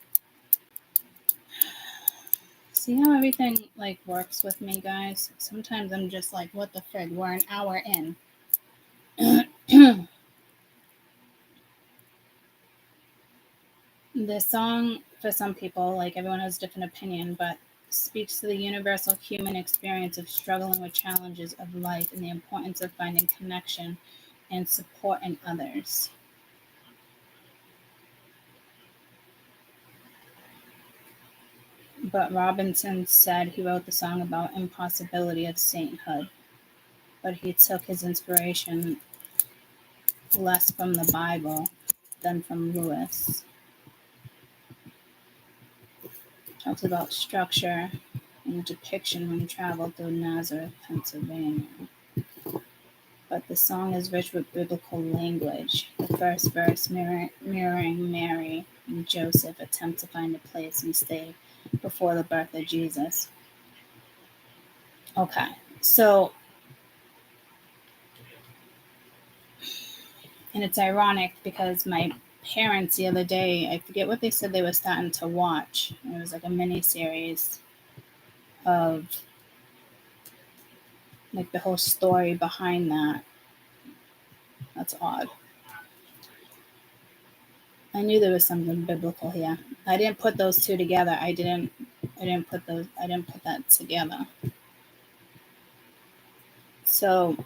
See how everything like works with me, guys? Sometimes I'm just like, what the frig? We're an hour in. The song, for some people, like everyone has a different opinion, but speaks to the universal human experience of struggling with challenges of life and the importance of finding connection and support in others. But Robinson said he wrote the song about impossibility of sainthood, but he took his inspiration less from the Bible than from Lewis. Talks about structure and depiction when he traveled through Nazareth, Pennsylvania. But the song is rich with biblical language. The first verse mirroring Mary and Joseph attempt to find a place and stay before the birth of Jesus. Okay, so, and it's ironic because my parents the other day, I forget what they said they were starting to watch. It was like a mini series of like the whole story behind that. That's odd. I knew there was something biblical here. I didn't put those two together. I didn't put that together. So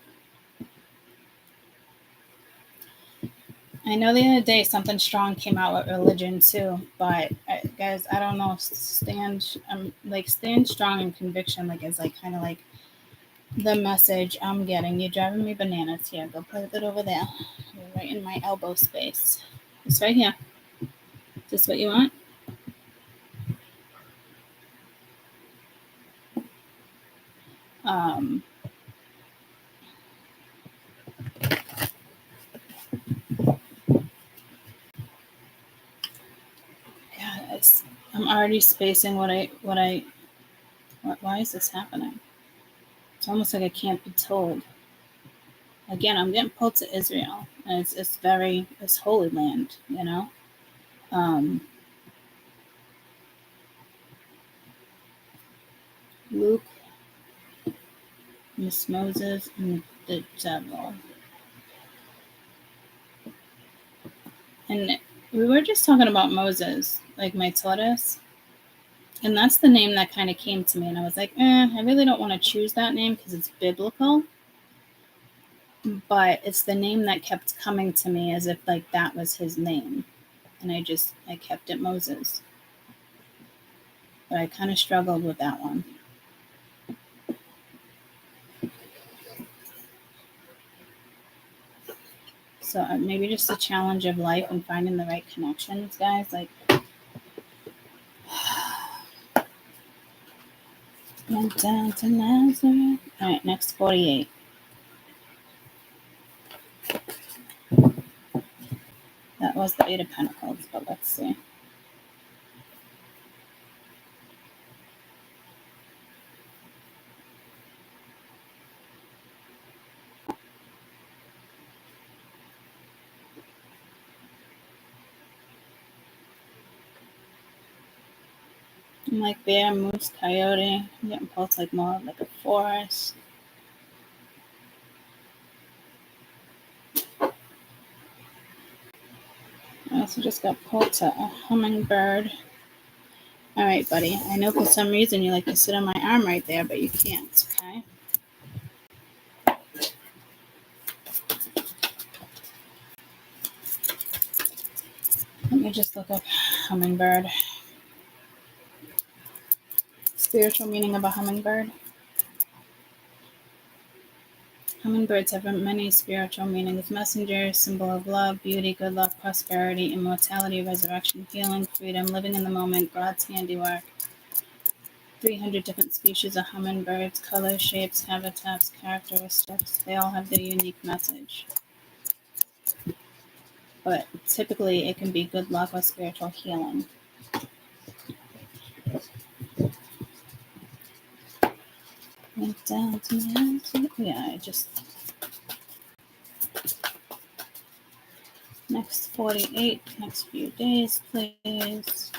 I know the other day something strong came out with religion too, but guys, I don't know. Stand strong in conviction. Like it's like kind of like the message I'm getting. You're driving me bananas here. Go put it over there. You're right in my elbow space. It's right here. Is this what you want? God, I'm already spacing why is this happening? It's almost like I can't be told. Again, I'm getting pulled to Israel, and it's holy land, you know. Luke, Miss Moses, and the devil. And we were just talking about Moses, like my tortoise. And that's the name that kind of came to me. And I was like, I really don't want to choose that name because it's biblical. But it's the name that kept coming to me as if like that was his name. And I kept it Moses. But I kind of struggled with that one. So maybe just the challenge of life and finding the right connections, guys. Like, went down to Nazareth. All right, next 48. That was the Eight of Pentacles, but let's see. like bear, moose, coyote. I'm getting pulled like more like a forest. I also just got pulled to a hummingbird. All right, buddy. I know for some reason you like to sit on my arm right there, but you can't, okay? Let me just look up hummingbird. Spiritual meaning of a hummingbird. Hummingbirds have many spiritual meanings. Messengers, symbol of love, beauty, good luck, prosperity, immortality, resurrection, healing, freedom, living in the moment, God's handiwork. 300 different species of hummingbirds, colors, shapes, habitats, characteristics. They all have their unique message. But typically it can be good luck or spiritual healing. Went down to the yeah, I just next 48, next few days, please.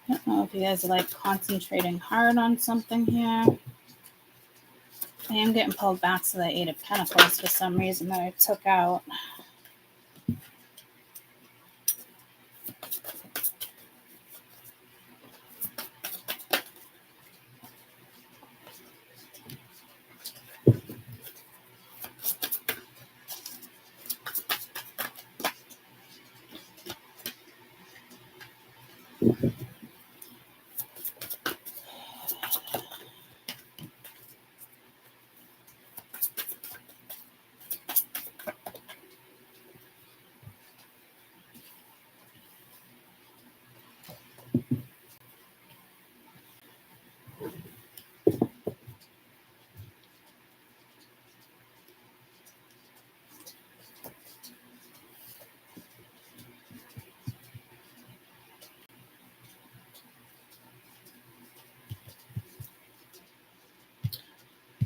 I don't know if you guys are like concentrating hard on something here. I am getting pulled back to the Eight of Pentacles for some reason that I took out.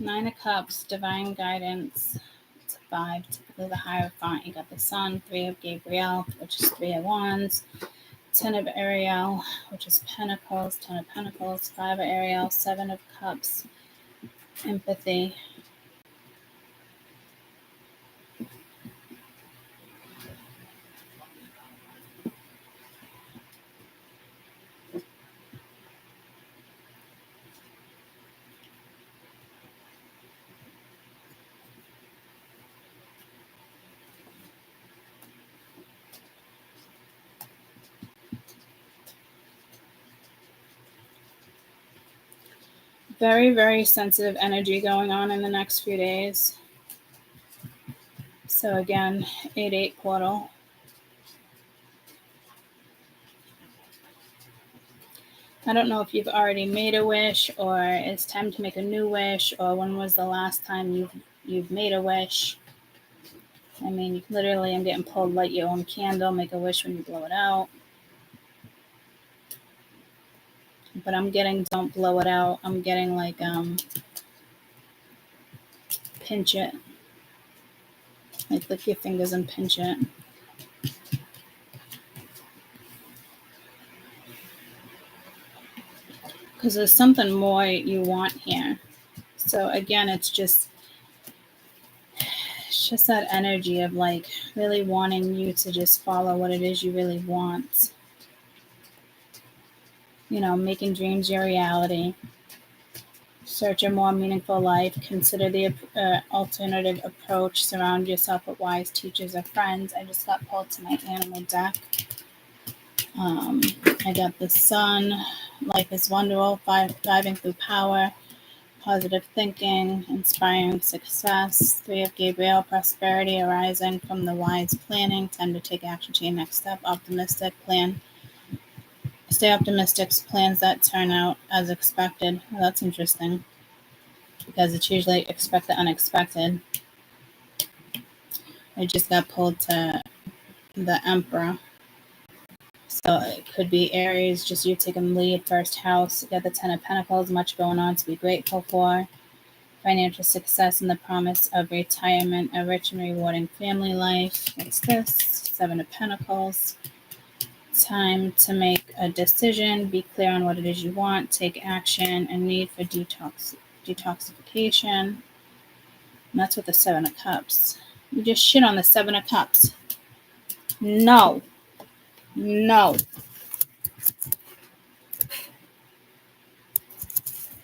Nine of Cups, divine guidance. It's a 5, typically the Hierophant. You got the Sun, 3 of Gabriel, which is 3 of Wands, 10 of Ariel, which is Pentacles, 10 of Pentacles, 5 of Ariel, 7 of Cups, empathy. Very, very sensitive energy going on in the next few days. So again, 8-8 portal. I don't know if you've already made a wish or it's time to make a new wish, or when was the last time you've made a wish. I mean, literally, I'm getting pulled, light your own candle, make a wish when you blow it out. But I'm getting don't blow it out. I'm getting like pinch it. Like lick your fingers and pinch it. Because there's something more you want here. So again, it's just that energy of like really wanting you to just follow what it is you really want. You know, making dreams your reality. Search a more meaningful life. Consider the alternative approach. Surround yourself with wise teachers or friends. I just got pulled to my animal deck. I got the Sun. Life is wonderful. Thriving through power. positive thinking, inspiring success. 3 of Gabriel, prosperity arising from the wise planning. 10 to take action to your next step. Optimistic plan. Stay optimistic. Plans that turn out as expected. Well, that's interesting because it's usually expect the unexpected. I just got pulled to the Emperor. So it could be Aries, just you taking the lead. First house, you got the 10 of Pentacles, much going on to be grateful for. Financial success and the promise of retirement, a rich and rewarding family life. What's this? 7 of Pentacles. Time to make a decision, be clear on what it is you want, take action, and need for detoxification. And that's with the 7 of Cups. You just shit on the 7 of Cups. No. No.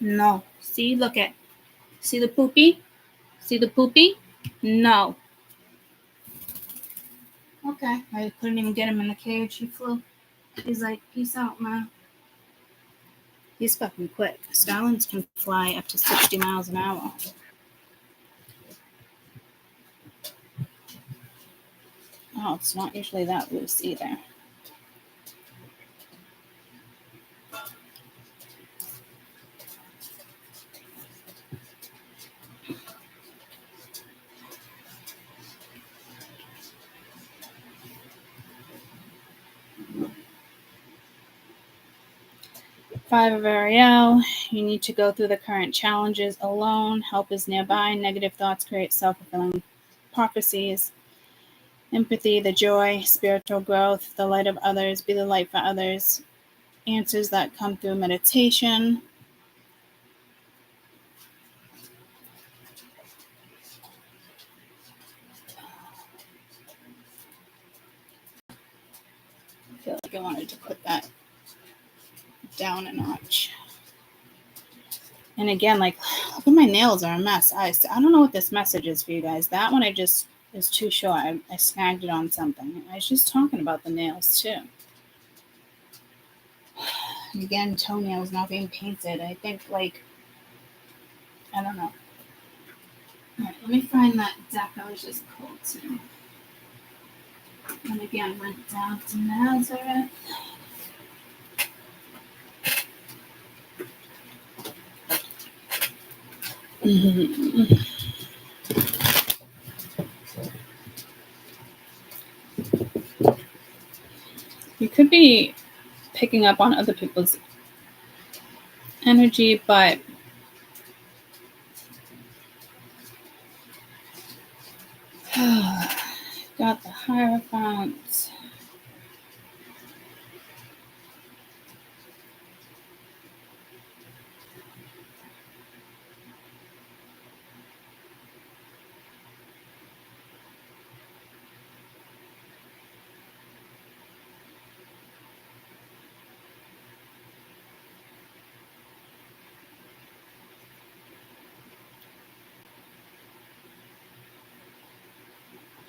No. See, look at. See the poopy? See the poopy? No. Okay. I couldn't even get him in the cage. He flew. He's like, peace out, man. He's fucking quick. Stallions can fly up to 60 miles an hour. Oh, it's not usually that loose either. Five of Ariel, you need to go through the current challenges alone. Help is nearby. Negative thoughts create self-fulfilling prophecies. Empathy, the joy, spiritual growth, the light of others, be the light for others. Answers that come through meditation. I feel like I wanted to put that down a notch. And again, like, look at my nails are a mess. I don't know what this message is for you guys. That one I just is too short. I snagged it on something. I was just talking about the nails too. And again, toenails not being painted. I think, like, I don't know. All right, let me find that deck I was just pulled to. And again, went down to Nazareth. Mm-hmm. You could be picking up on other people's energy, but got the Hierophant.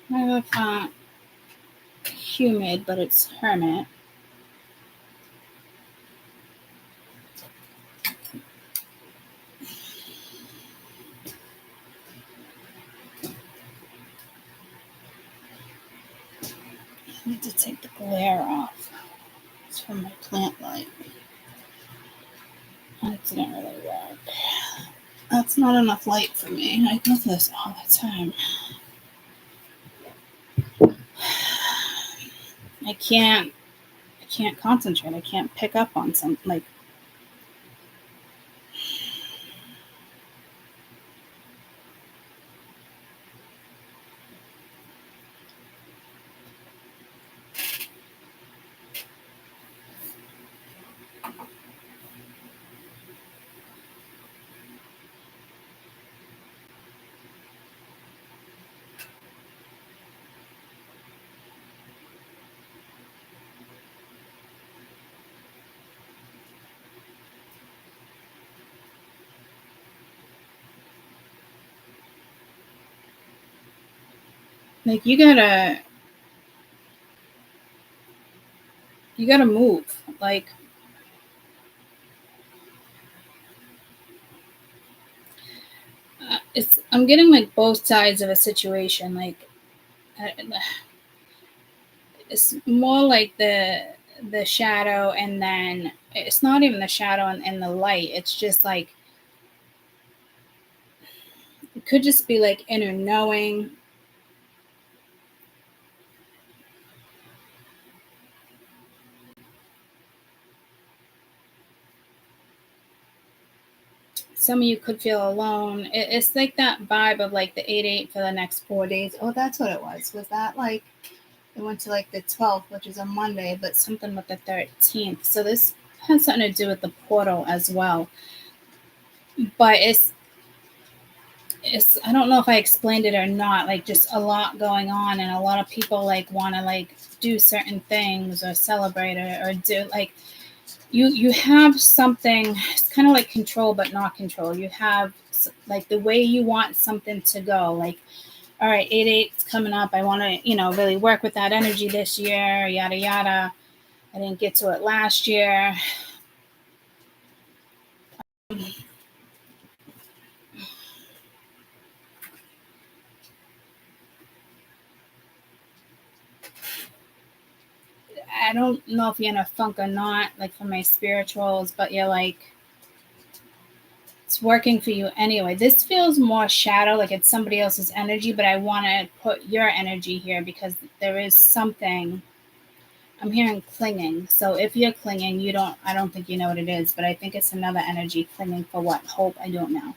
Hierophant. Humid, but it's Hermit. I need to take the glare off. It's from my plant light. That didn't really work. That's not enough light for me. I do this all the time. I can't concentrate. I can't pick up on something like. Like, you gotta move. Like, I'm getting like both sides of a situation. Like it's more like the shadow, and then it's not even the shadow and the light. It's just like it could just be like inner knowing. Some of you could feel alone. It's like that vibe of like the 8-8 for the next 4 days. Oh, that's what it was. Was that like it went to like the 12th, which is a Monday, but something with the 13th. So this has something to do with the portal as well. But it's I don't know if I explained it or not, like just a lot going on, and a lot of people like want to like do certain things or celebrate or do like you have something. It's kind of like control but not control. You have like the way you want something to go, like all right, 8-8's coming up, I want to really work with that energy this year, yada yada. I didn't get to it last year. I don't know if you're in a funk or not, like for my spirituals, but you're like, it's working for you anyway. This feels more shadow, like it's somebody else's energy, but I want to put your energy here because there is something. I'm hearing clinging. So if you're clinging, I don't think you know what it is, but I think it's another energy clinging for what? Hope? I don't know.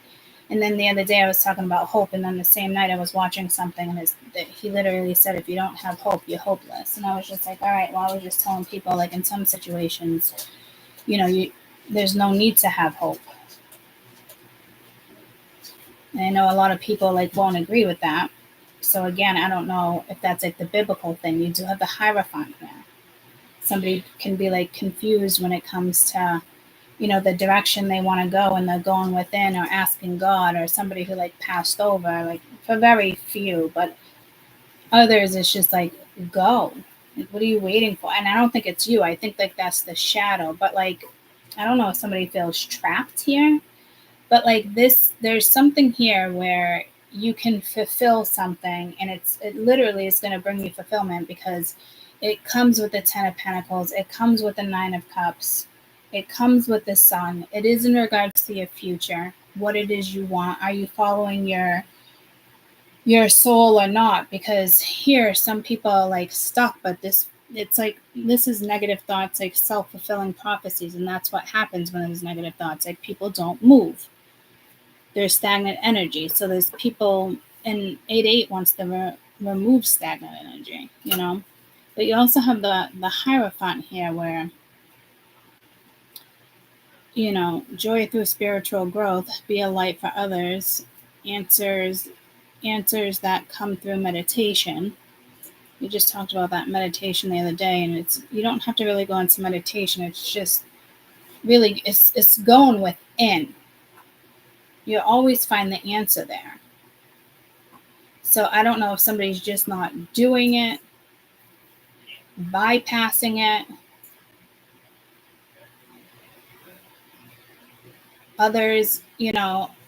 And then the other day I was talking about hope, and then the same night I was watching something, and he literally said, if you don't have hope, you're hopeless. And I was just like, all right, well, I was just telling people, like in some situations, there's no need to have hope. And I know a lot of people like won't agree with that. So again, I don't know if that's like the biblical thing. You do have the Hierophant here. Somebody can be like confused when it comes to the direction they want to go, and they're going within or asking God, or somebody who like passed over, like for very few, but others it's just like go, like what are you waiting for? And I don't think it's you. I think like that's the shadow, but like I don't know if somebody feels trapped here, but like this, there's something here where you can fulfill something, and it literally is going to bring you fulfillment because it comes with the 10 of Pentacles, it comes with the 9 of Cups, it comes with the Sun. It is in regards to your future, what it is you want. Are you following your soul or not? Because here some people are like stuck, but it's like this is negative thoughts, like self-fulfilling prophecies, and that's what happens when there's negative thoughts. Like people don't move, there's stagnant energy. So there's people, and 8-8 wants to remove stagnant energy, But you also have the Hierophant here where, joy through spiritual growth, be a light for others, answers that come through meditation. We just talked about that meditation the other day, and you don't have to really go into meditation. It's just really it's going within. You always find the answer there. So I don't know if somebody's just not doing it, bypassing it. Others,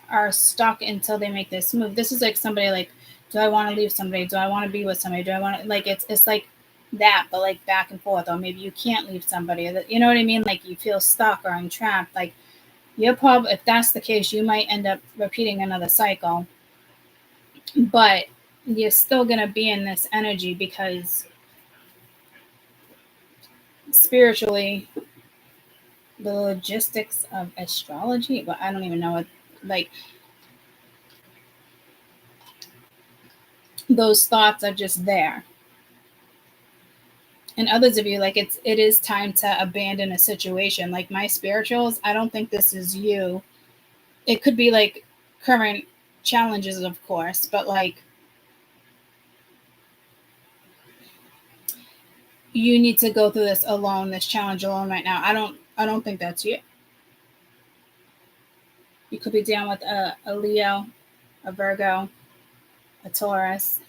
are stuck until they make this move. This is like somebody like, do I want to leave somebody? Do I want to be with somebody? Do I want to, like, it's like that, but like back and forth. Or maybe you can't leave somebody. You know what I mean? Like you feel stuck or entrapped. Like you're probably, if that's the case, you might end up repeating another cycle. But you're still going to be in this energy because spiritually, the logistics of astrology, but I don't even know what, like, those thoughts are just there. And others of you, like it is time to abandon a situation. Like my spirituals, I don't think this is you. It could be like current challenges, of course, but like you need to go through this alone, this challenge alone right now. I don't think that's you. You could be down with a Leo, a Virgo, a Taurus.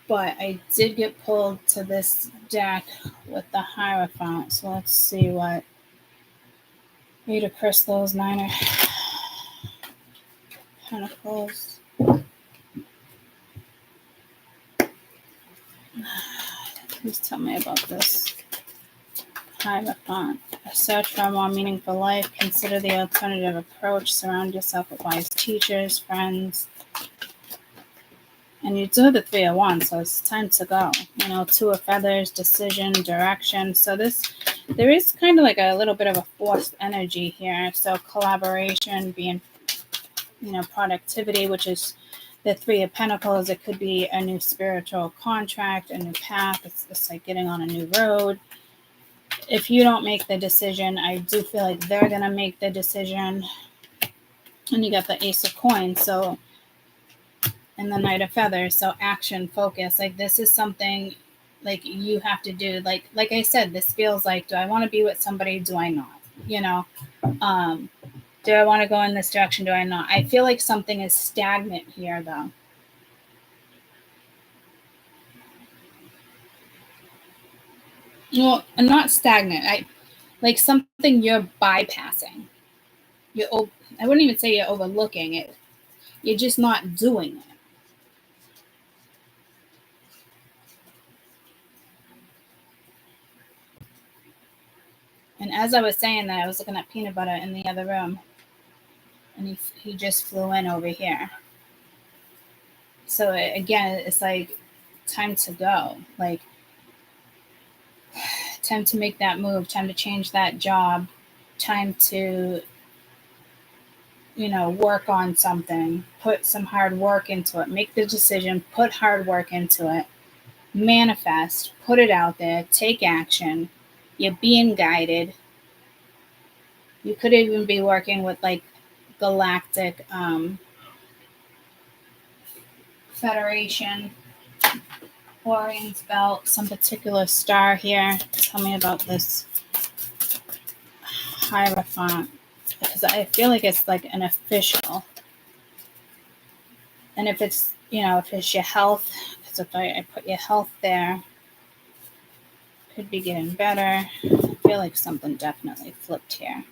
But I did get pulled to this deck with the Hierophant. So let's see what Eight of Crystals, Nine of Pentacles. Please tell me about this. Hierophant. Search for a more meaningful life. Consider the alternative approach. Surround yourself with wise teachers, friends. And you do the Three of Wands, so it's time to go. You know, Two of Feathers, decision, direction. So there is kind of like a little bit of a forced energy here. So collaboration, being, you know, productivity, which is the Three of Pentacles. It could be a new spiritual contract, a new path. It's like getting on a new road. If you don't make the decision, I do feel like they're going to make the decision. And you got the Ace of Coins, so, and the Knight of Feathers, so action, focus. Like, this is something, like, you have to do. Like I said, this feels like, do I want to be with somebody? Do I not? You know, do I want to go in this direction? Do I not? I feel like something is stagnant here, though. Well, not stagnant. Like something you're bypassing. I wouldn't even say you're overlooking it. You're just not doing it. And as I was saying that, I was looking at peanut butter in the other room, and he just flew in over here. So again, it's like time to go. Like, time to make that move. Time to change that job. Time to, you know, work on something. Put some hard work into it. Make the decision. Put hard work into it. Manifest. Put it out there. Take action. You're being guided. You could even be working with like galactic Federation, Orion's belt, some particular star here. Tell me about this Hierophant, because I feel like it's like an official. And if it's, you know, if it's your health, because if I put your health there, could be getting better. I feel like something definitely flipped here.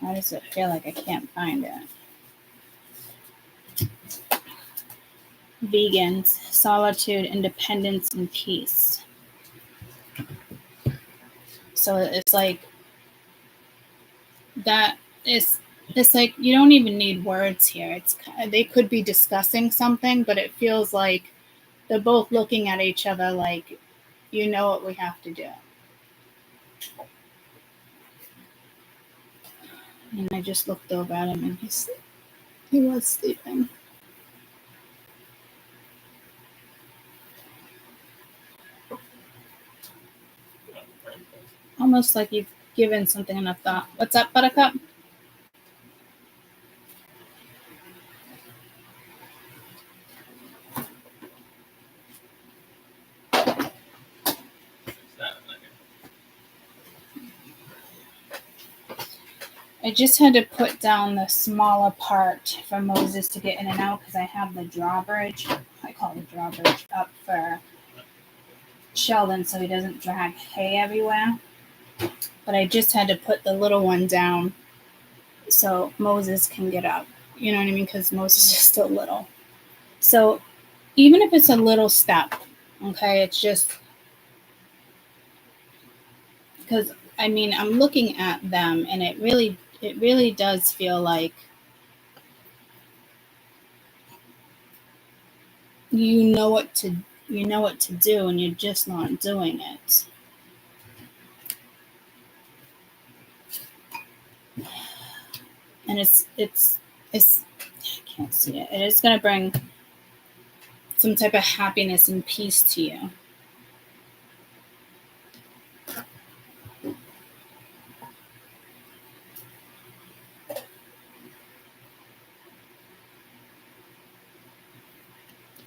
Why does it feel like I can't find it? Vegans, solitude, independence, and peace. So it's like that is, it's like you don't even need words here. It's, they could be discussing something, but it feels like they're both looking at each other like, you know what we have to do. And I just looked over at him and he was sleeping. Almost like you've given something enough thought. What's up, Buttercup? I just had to put down the smaller part for Moses to get in and out because I have the drawbridge. I call it drawbridge up for Sheldon so he doesn't drag hay everywhere. But I just had to put the little one down so Moses can get up. You know what I mean? Because Moses is still little. So even if it's a little step, okay, it's just because, I mean, I'm looking at them and it really does feel like you know what to do and you're just not doing it. And it's I can't see it. It is going to bring some type of happiness and peace to you.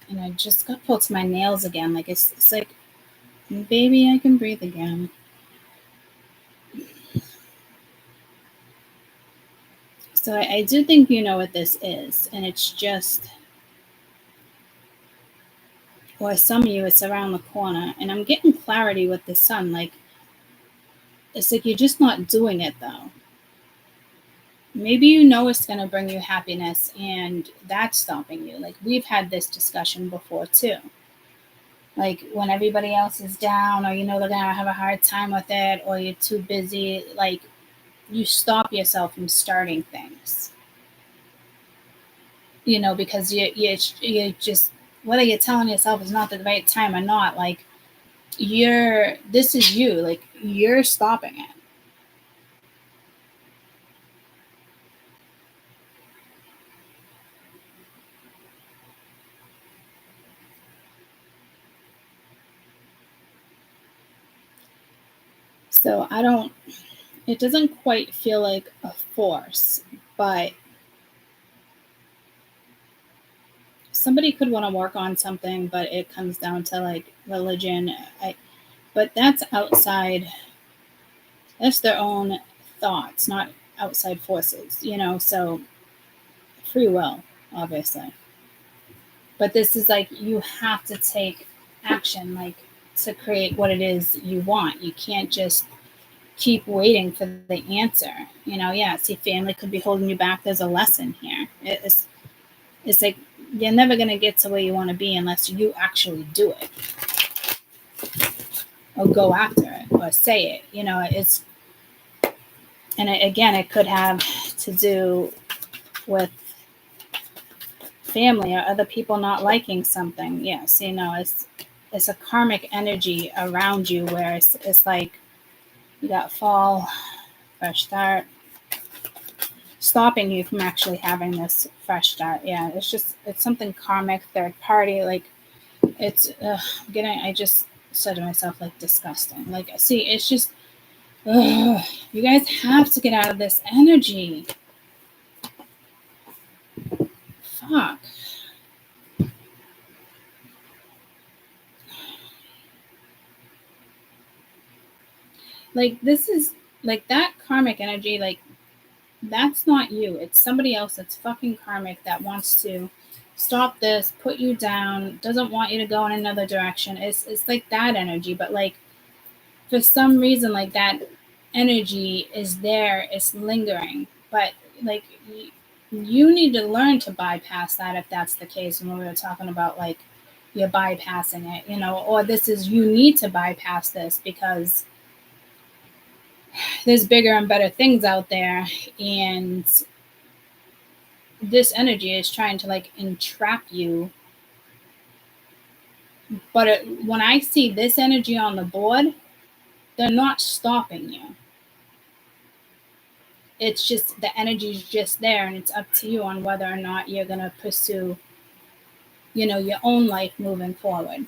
And I just got pulled to my nails again. Like it's like, baby, I can breathe again. So I do think you know what this is, and it's just, or some of you, it's around the corner, and I'm getting clarity with the sun. Like it's like you're just not doing it though. Maybe you know it's going to bring you happiness and that's stopping you. Like we've had this discussion before too. Like when everybody else is down, or you know they're going to have a hard time with it, or you're too busy, like you stop yourself from starting things. You know, because you just, whether you're telling yourself it's not the right time or not, like this is you, like you're stopping it. So it doesn't quite feel like a force, but somebody could want to work on something, but it comes down to like religion. But that's outside, that's their own thoughts, not outside forces, you know, so free will, obviously. But this is like you have to take action, like to create what it is you want. You can't just keep waiting for the answer. You know, yeah, see, family could be holding you back. There's a lesson here. It's like you're never gonna get to where you want to be unless you actually do it or go after it or say it. You know, again, it could have to do with family or other people not liking something. Yeah, see, no, it's a karmic energy around you where it's like you got fall, fresh start, stopping you from actually having this fresh start. Yeah, it's something karmic, third party. Like it's I just said to myself, like, disgusting. Like, see, it's just you guys have to get out of this energy. Fuck. Like, this is like that karmic energy, like that's not you. It's somebody else that's fucking karmic that wants to stop this, put you down, doesn't want you to go in another direction. It's like that energy, but like for some reason, like that energy is there, it's lingering. But like you need to learn to bypass that if that's the case. And when we were talking about like you're bypassing it, you know, or this is you need to bypass this because there's bigger and better things out there, and this energy is trying to like entrap you. But when I see this energy on the board, they're not stopping you. It's just the energy is just there, and it's up to you on whether or not you're going to pursue, you know, your own life moving forward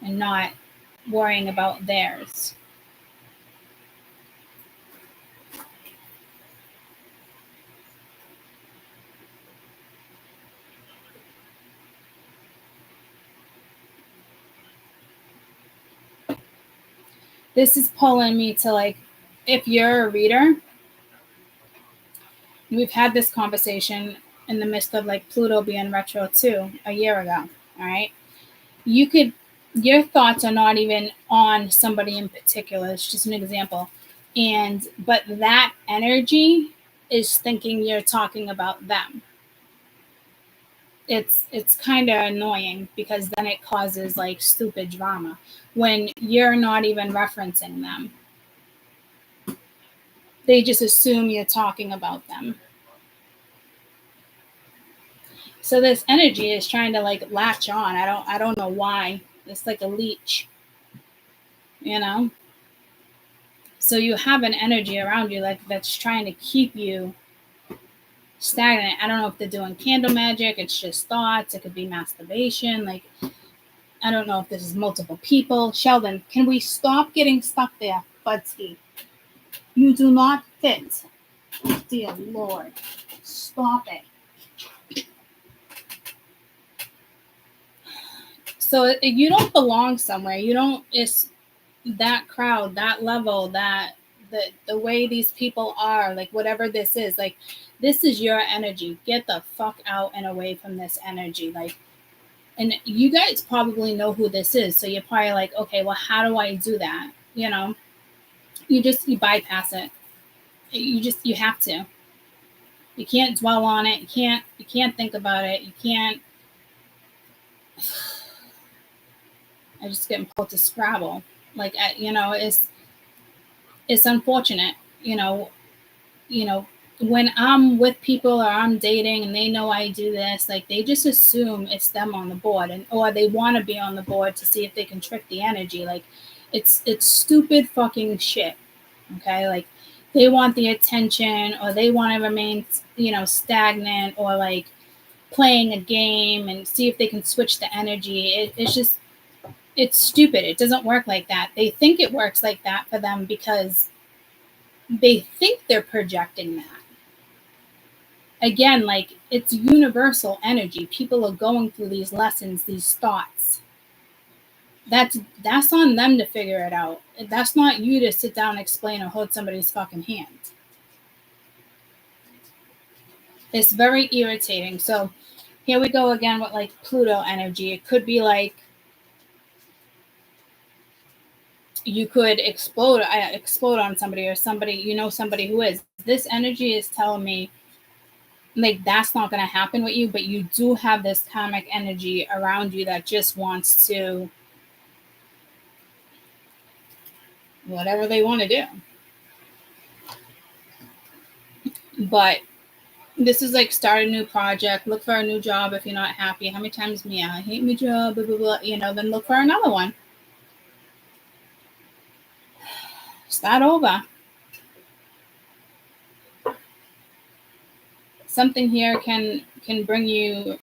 and not worrying about theirs. This is pulling me to like, if you're a reader, we've had this conversation in the midst of like Pluto being retro too a year ago. All right. Your thoughts are not even on somebody in particular. It's just an example. But that energy is thinking you're talking about them. It's kind of annoying because then it causes like stupid drama when you're not even referencing them. They just assume you're talking about them. So this energy is trying to like latch on. I don't know why. It's like a leech, you know? So you have an energy around you like that's trying to keep you stagnant. I don't know if they're doing candle magic. It's just thoughts. It could be masturbation. Like, I don't know if this is multiple people. Sheldon, can we stop getting stuck there, Budsky? You do not fit. Dear Lord. Stop it. So you don't belong somewhere. You don't, it's that crowd, that level, that the way these people are, like whatever this is, like this is your energy. Get the fuck out and away from this energy. Like, and you guys probably know who this is. So you're probably like, okay, well, how do I do that? You know, you bypass it. You have to. You can't dwell on it. You can't think about it. You can't. I just get pulled to Scrabble. Like, it's unfortunate. When I'm with people or I'm dating and they know I do this, like they just assume it's them on the board, or they want to be on the board to see if they can trick the energy. Like, it's stupid fucking shit. Okay, like they want the attention, or they want to remain, stagnant, or like playing a game and see if they can switch the energy. It's stupid. It doesn't work like that. They think it works like that for them because they think they're projecting that. Again, like, it's universal energy. People are going through these lessons, these thoughts. That's on them to figure it out. That's not you to sit down and explain or hold somebody's fucking hand. It's very irritating. So here we go again with like Pluto energy. It could be like you could explode on somebody, or somebody, somebody who is. This energy is telling me like that's not going to happen with you, but you do have this karmic energy around you that just wants to whatever they want to do. But this is like start a new project, look for a new job if you're not happy. How many times I hate my job, blah, blah, blah, then look for another one. Start over. Something here can bring you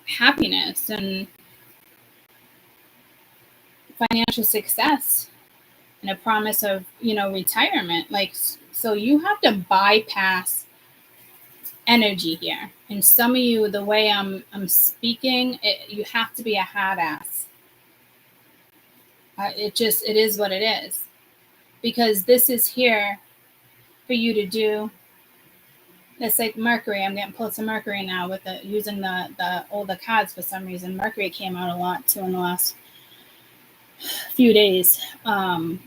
happiness and financial success and a promise of, retirement. Like, so you have to bypass energy here. And some of you, the way I'm speaking, you have to be a hard ass. It is what it is. Because this is here for you to do. It's like Mercury. I'm getting pulled to Mercury now with using the older cards for some reason. Mercury came out a lot too in the last few days. I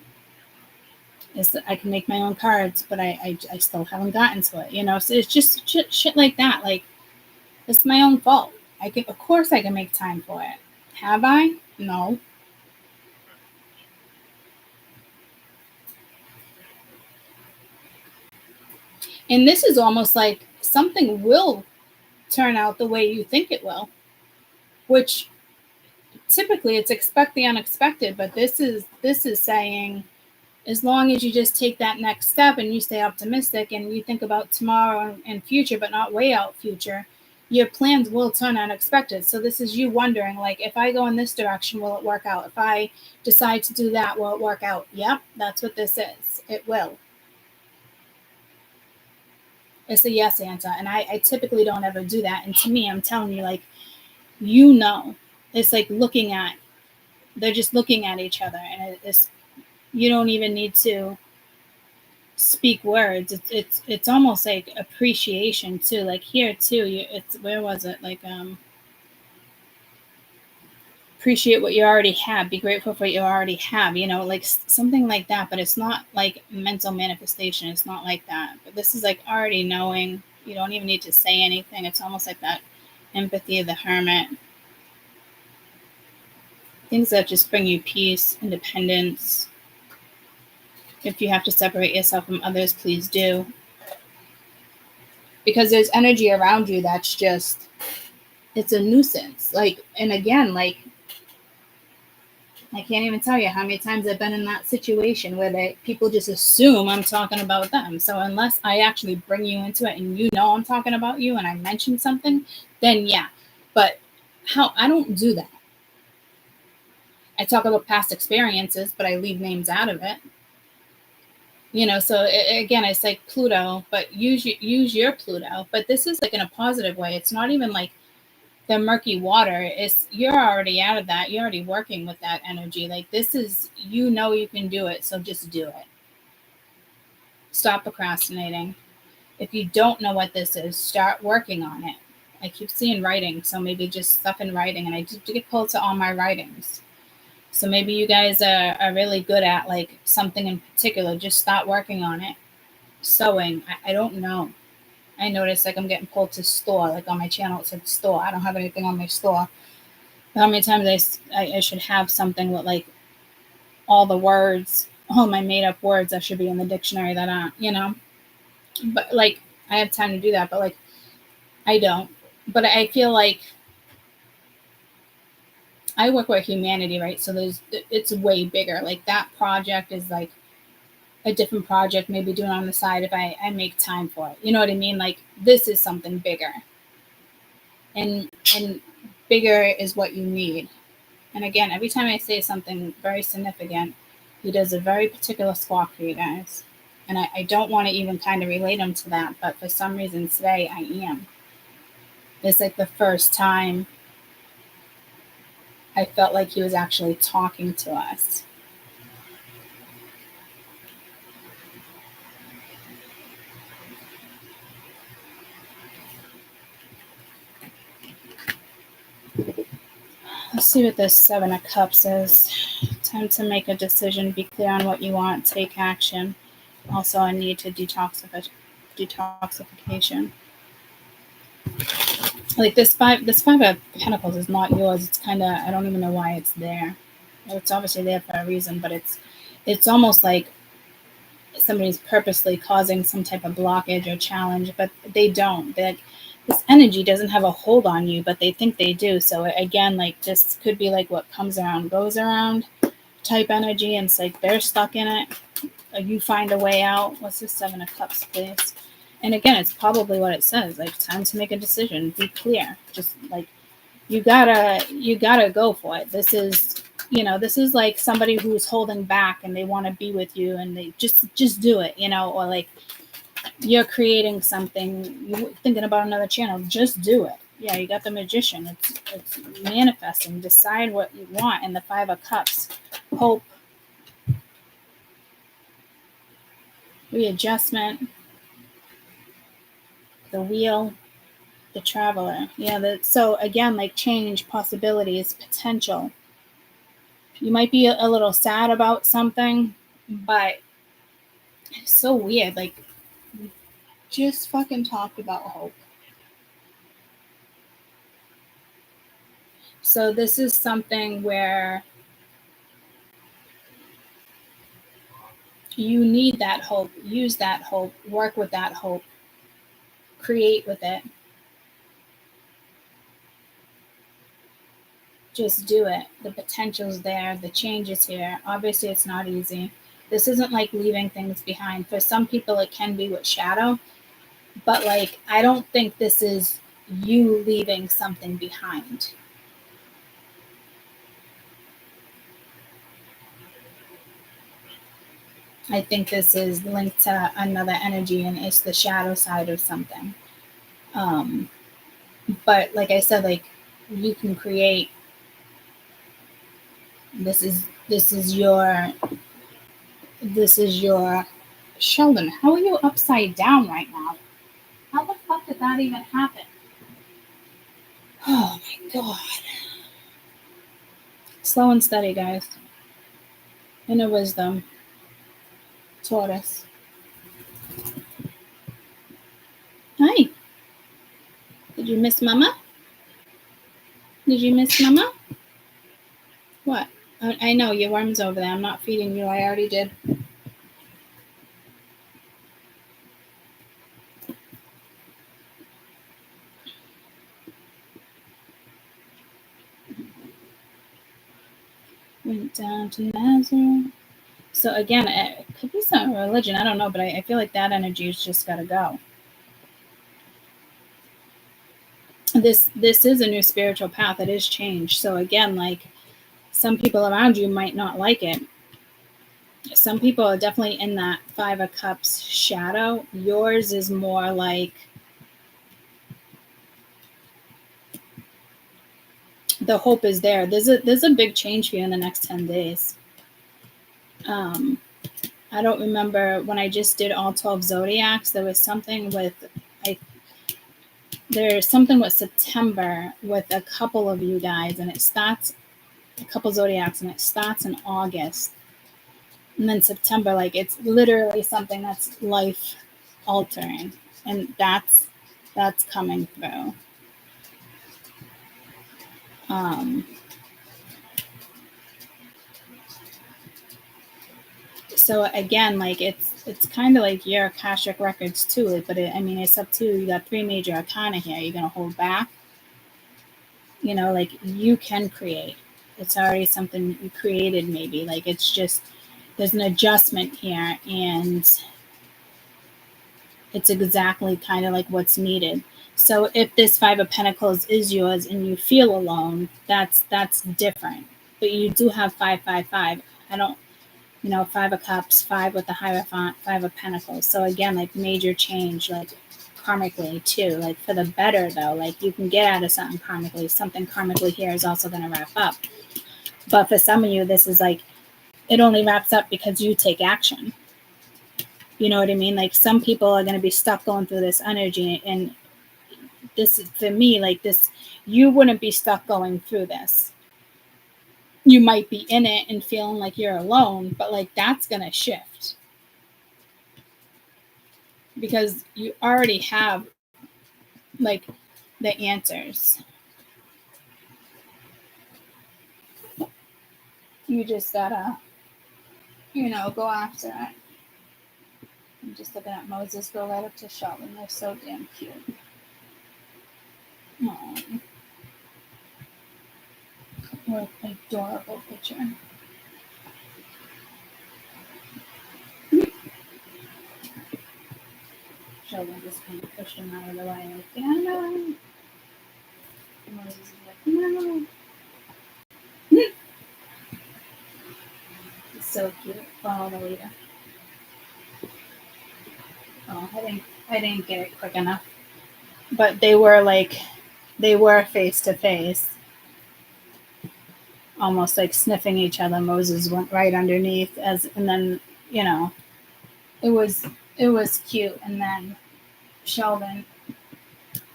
can make my own cards, but I still haven't gotten to it. So it's just shit like that. Like, it's my own fault. Of course I can make time for it. Have I? No. And this is almost like something will turn out the way you think it will, which typically it's expect the unexpected. But this is saying, as long as you just take that next step and you stay optimistic and you think about tomorrow and future, but not way out future, your plans will turn unexpected. So this is you wondering, like, if I go in this direction, will it work out? If I decide to do that, will it work out? Yep, that's what this is. It will. It's a yes answer. And I typically don't ever do that. And to me, I'm telling you, like, it's like they're just looking at each other. And you don't even need to speak words. It's almost like appreciation too. Like here too, where was it? Like, appreciate what you already have, be grateful for what you already have, like something like that. But it's not like mental manifestation. It's not like that. But this is like already knowing. You don't even need to say anything. It's almost like that empathy of the hermit. Things that just bring you peace, independence. If you have to separate yourself from others, please do. Because there's energy around you that's just, it's a nuisance. Like, and again, like, I can't even tell you how many times I've been in that situation where people just assume I'm talking about them. So unless I actually bring you into it and I'm talking about you and I mention something, then yeah. But I don't do that. I talk about past experiences, but I leave names out of it. So again, it's like Pluto, but use your Pluto. But this is like in a positive way. It's not even like the murky water. You're already out of that. You're already working with that energy. Like, this is, you can do it. So just do it. Stop procrastinating. If you don't know what this is, start working on it. I keep seeing writing. So maybe just stuff in writing. And I did get pulled to all my writings. So maybe you guys are really good at like something in particular. Just start working on it. Sewing. I don't know. I noticed like I'm getting pulled to store. Like on my channel it said store. I don't have anything on my store. How many times I should have something with like all the words, all my made up words that should be in the dictionary that aren't, you know? But like I have time to do that, but like I don't. But I feel like I work with humanity, right? So it's way bigger. Like that project is like a different project, maybe doing on the side if I make time for it. You know what I mean? Like this is something bigger. And bigger is what you need. And again, every time I say something very significant, he does a very particular squawk for you guys. And I don't want to even kind of relate him to that, but for some reason today I am. It's like the first time I felt like he was actually talking to us. Let's see what this Seven of Cups is. Time to make a decision, be clear on what you want, take action. Also, a need to detoxification. Like this five of Pentacles is not yours. It's kind of, I don't even know why it's there. It's obviously there for a reason, but it's almost like somebody's purposely causing some type of blockage or challenge, but they don't. They're like, this energy doesn't have a hold on you, but they think they do. So again, like this could be like what comes around goes around type energy, and it's like they're stuck in it. You find a way out. What's the Seven of Cups, please? And again, it's probably what it says. Like time to make a decision. Be clear. Just like you gotta go for it. This is, you know, this is like somebody who's holding back and they want to be with you, and they just do it, you know, or like you're creating something, you're thinking about another channel, just do it. Yeah, you got the Magician. It's manifesting. Decide what you want. And the Five of Cups, hope, readjustment, the Wheel, the Traveler. Yeah, so again, like change, possibilities, potential. You might be a little sad about something, but it's so weird. Like, we just fucking talked about hope. So this is something where you need that hope, use that hope, work with that hope, create with it. Just do it. The potential's there, the change is here. Obviously, it's not easy. This isn't like leaving things behind. For some people, it can be with shadow, but like, I don't think this is you leaving something behind. I think this is linked to another energy, and it's the shadow side of something. But like I said, like you can create. This is your Sheldon. How are you upside down right now? How the fuck did that even happen? Oh my god. Slow and steady, guys. Inner wisdom. Tortoise. Hi. Did you miss Mama? Did you miss Mama? What? I know your worm's over there. I'm not feeding you. I already did. Went down to Nazareth. So again, it could be some religion. I don't know, but I feel like that energy's just got to go. This is a new spiritual path. It is change. So again, like some people around you might not like it. Some people are definitely in that Five of Cups shadow. Yours is more like the hope is there. There's a big change for you in the next 10 days. I don't remember when I just did all 12 zodiacs. There was something with there's something with September with a couple of you guys, and it starts a couple zodiacs, and it starts in August. And then September, like it's literally something that's life altering. And that's coming through. So again, like it's kind of like your Akashic records too, but it's up to you. You got 3 major arcana here. You're gonna hold back. Like you can create. It's already something you created, maybe. Like it's just there's an adjustment here, and it's exactly kind of like what's needed. So if this 5 of Pentacles is yours and you feel alone, that's different. But you do have 555. I don't, 5 of Cups, 5 with the Hierophant, 5 of Pentacles. So again, like major change, like karmically too. Like for the better though, like you can get out of something karmically. Something karmically here is also going to wrap up. But for some of you, this is like, it only wraps up because you take action. You know what I mean? Like some people are going to be stuck going through this energy, and this is for me, like this, you wouldn't be stuck going through this. You might be in it and feeling like you're alone, but like that's going to shift because you already have like the answers. You just gotta, go after it. I'm just looking at Moses go right up to Sheldon. They're so damn cute. Aww. What an adorable picture. Sheldon just kind of pushed him out of the way. Like, yeah, no. Moses is like, no. He's so cute. Follow the leader. Oh, I didn't get it quick enough. But they were face to face. Almost like sniffing each other. Moses went right underneath and then, it was cute. And then Sheldon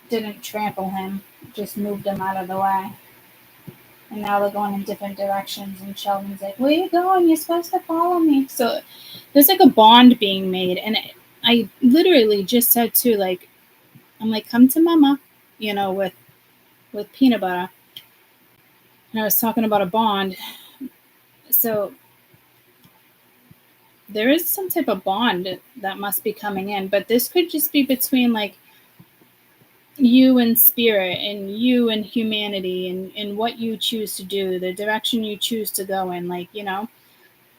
didn't trample him, just moved him out of the way. And now they're going in different directions, and Sheldon's like, where are you going? You're supposed to follow me. So there's like a bond being made. And I literally just said too, like, I'm like, come to mama, with peanut butter. And I was talking about a bond. So there is some type of bond that must be coming in, but this could just be between like you and spirit and you and humanity and what you choose to do, the direction you choose to go in, like,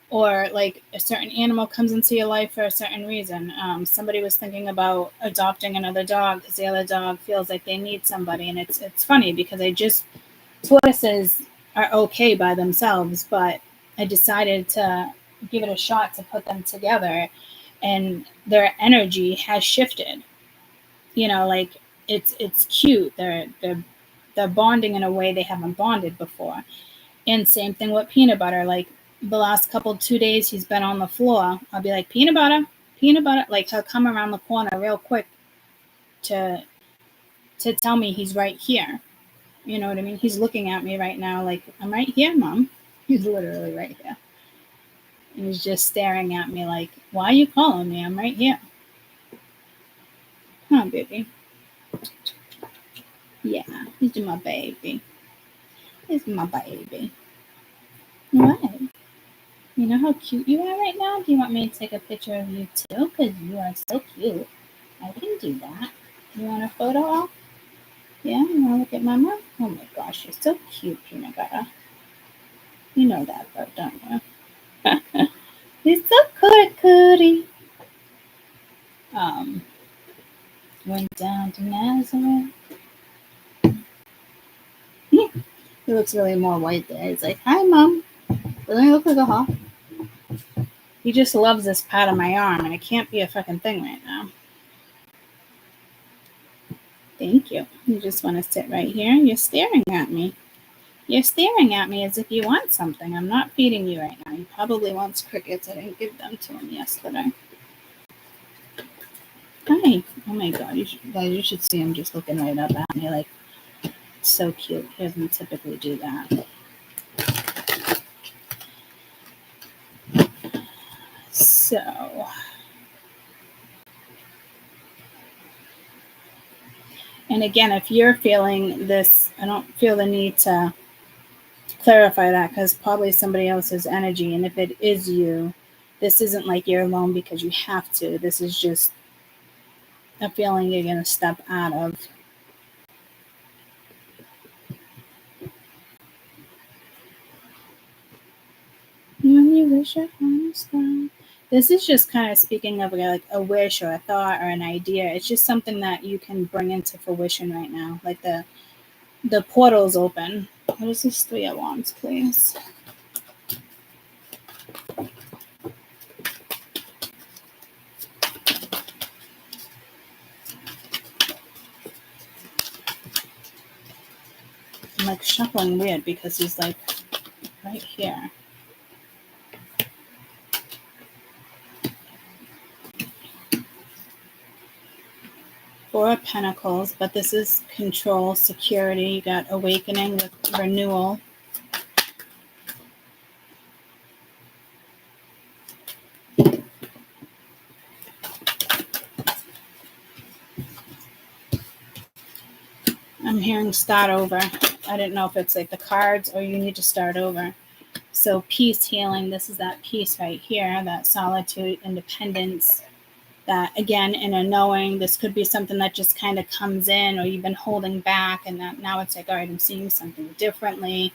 or like a certain animal comes into your life for a certain reason. Somebody was thinking about adopting another dog because the other dog feels like they need somebody. And it's funny because tortoises are okay by themselves, but I decided to give it a shot to put them together, and their energy has shifted. Like it's cute. They're bonding in a way they haven't bonded before. And same thing with peanut butter. Like the last 2 days he's been on the floor, I'll be like, peanut butter. Like he'll come around the corner real quick to tell me he's right here. You know what I mean? He's looking at me right now like, I'm right here, Mom. He's literally right here. And he's just staring at me like, why are you calling me? I'm right here. Huh, baby? Yeah, he's my baby. He's my baby. What? You know how cute you are right now? Do you want me to take a picture of you too? Because you are so cute. I can do that. You want a photo op? Yeah, you want to look at Mama? Oh my gosh, you're so cute, peanut butter. You know that though, don't you? He's so cootie. Went down to Nazareth. He looks really more white there. He's like, hi, Mom. Doesn't he look like a hawk? He just loves this pat on my arm, and it can't be a fucking thing right now. Thank you. You just want to sit right here, and you're staring at me. You're staring at me as if you want something. I'm not feeding you right now. He probably wants crickets. I didn't give them to him yesterday. Hi. Oh my God. You should see him just looking right up at me like, so cute. He doesn't typically do that. So, and again, if you're feeling this, I don't feel the need to clarify that because probably somebody else's energy. And if it is you, this isn't like you're alone because you have to. This is just a feeling you're going to step out of. When you wish upon a star. This is just kind of speaking of like a wish or a thought or an idea. It's just something that you can bring into fruition right now. Like the portal's open. What is this 3 of Wands, please? I'm like shuffling weird because he's like right here. Four of Pentacles, but this is control, security. You got awakening with renewal. I'm hearing start over. I didn't know if it's like the cards or you need to start over. So peace, healing. This is that peace right here, that solitude, independence. That again, in a knowing, this could be something that just kind of comes in or you've been holding back and that now it's like, all right, I'm seeing something differently.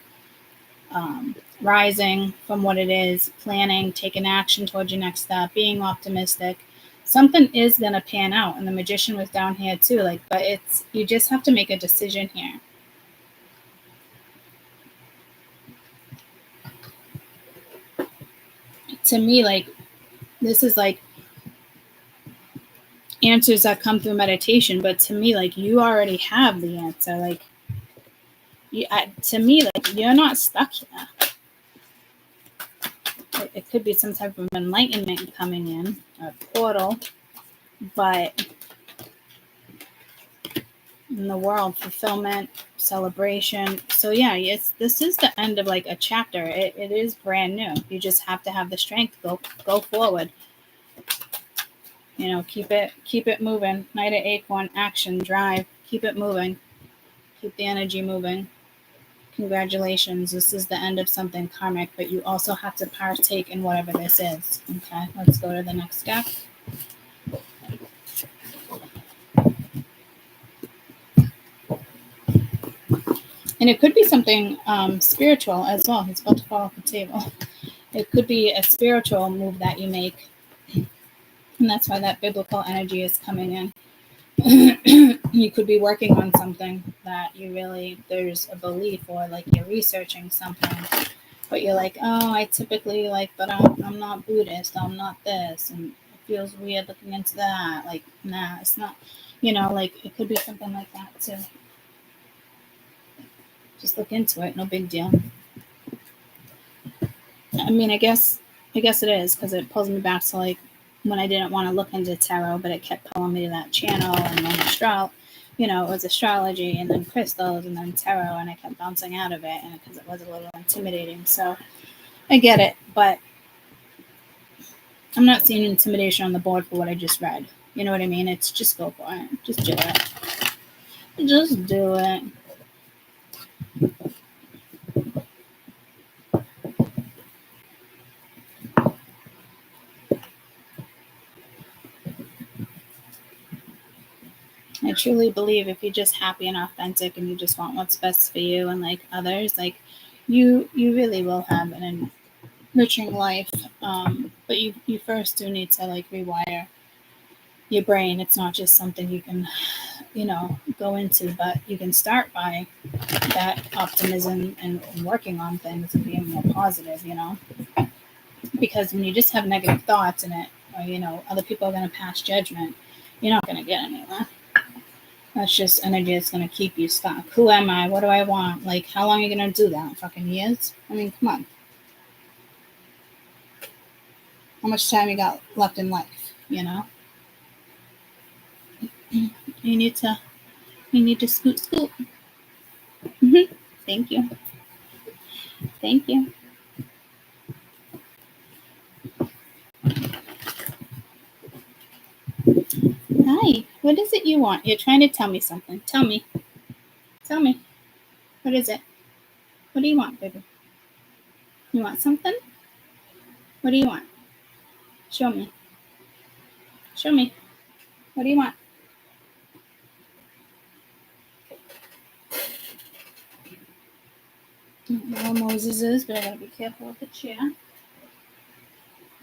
Rising from what it is, planning, taking action towards your next step, being optimistic. Something is going to pan out. And the Magician was down here too. Like, but it's, you just have to make a decision here. To me, like, this is like answers that come through meditation, but to me, like, you already have the answer. Like, to me, like, you're not stuck here. It could be some type of enlightenment coming in, a portal, but in the world, fulfillment, celebration. So yeah, this is the end of like a chapter. It is brand new. You just have to have the strength to go forward. You know, keep it moving. Knight of Acorn, action, drive, keep it moving. Keep the energy moving. Congratulations, this is the end of something karmic, but you also have to partake in whatever this is. Okay, let's go to the next step. And it could be something spiritual as well. He's about to fall off the table. It could be a spiritual move that you make. And that's why that biblical energy is coming in. You could be working on something that you really, there's a belief, or like you're researching something, but you're like, oh, I typically like, but I'm not Buddhist, I'm not this, and it feels weird looking into that. Like, nah, it's not, you know, like it could be something like that too. Just look into it, no big deal. I mean, I guess it is because it pulls me back to like when I didn't want to look into tarot, but it kept pulling me to that channel, and then you know, it was astrology and then crystals and then tarot, and I kept bouncing out of it, and because it was a little intimidating. So I get it, but I'm not seeing intimidation on the board for what I just read. You know what I mean? It's just go for it. Just do it. Just do it. I truly believe if you're just happy and authentic and you just want what's best for you and like others, like you really will have an enriching life. But you first do need to like rewire your brain. It's not just something you can, you know, go into, but you can start by that optimism and working on things and being more positive, you know, because when you just have negative thoughts in it, or, you know, other people are going to pass judgment, you're not going to get anywhere. That's just energy that's going to keep you stuck. Who am I? What do I want? Like, how long are you going to do that? Fucking years? I mean, come on. How much time you got left in life, you know? You need to scoot. Mm-hmm. Thank you. Thank you. it you want? You're trying to tell me something. Tell me. Tell me. What is it? What do you want, baby? You want something? What do you want? Show me. Show me. What do you want? I don't know where Moses is, but I gotta be careful with the chair.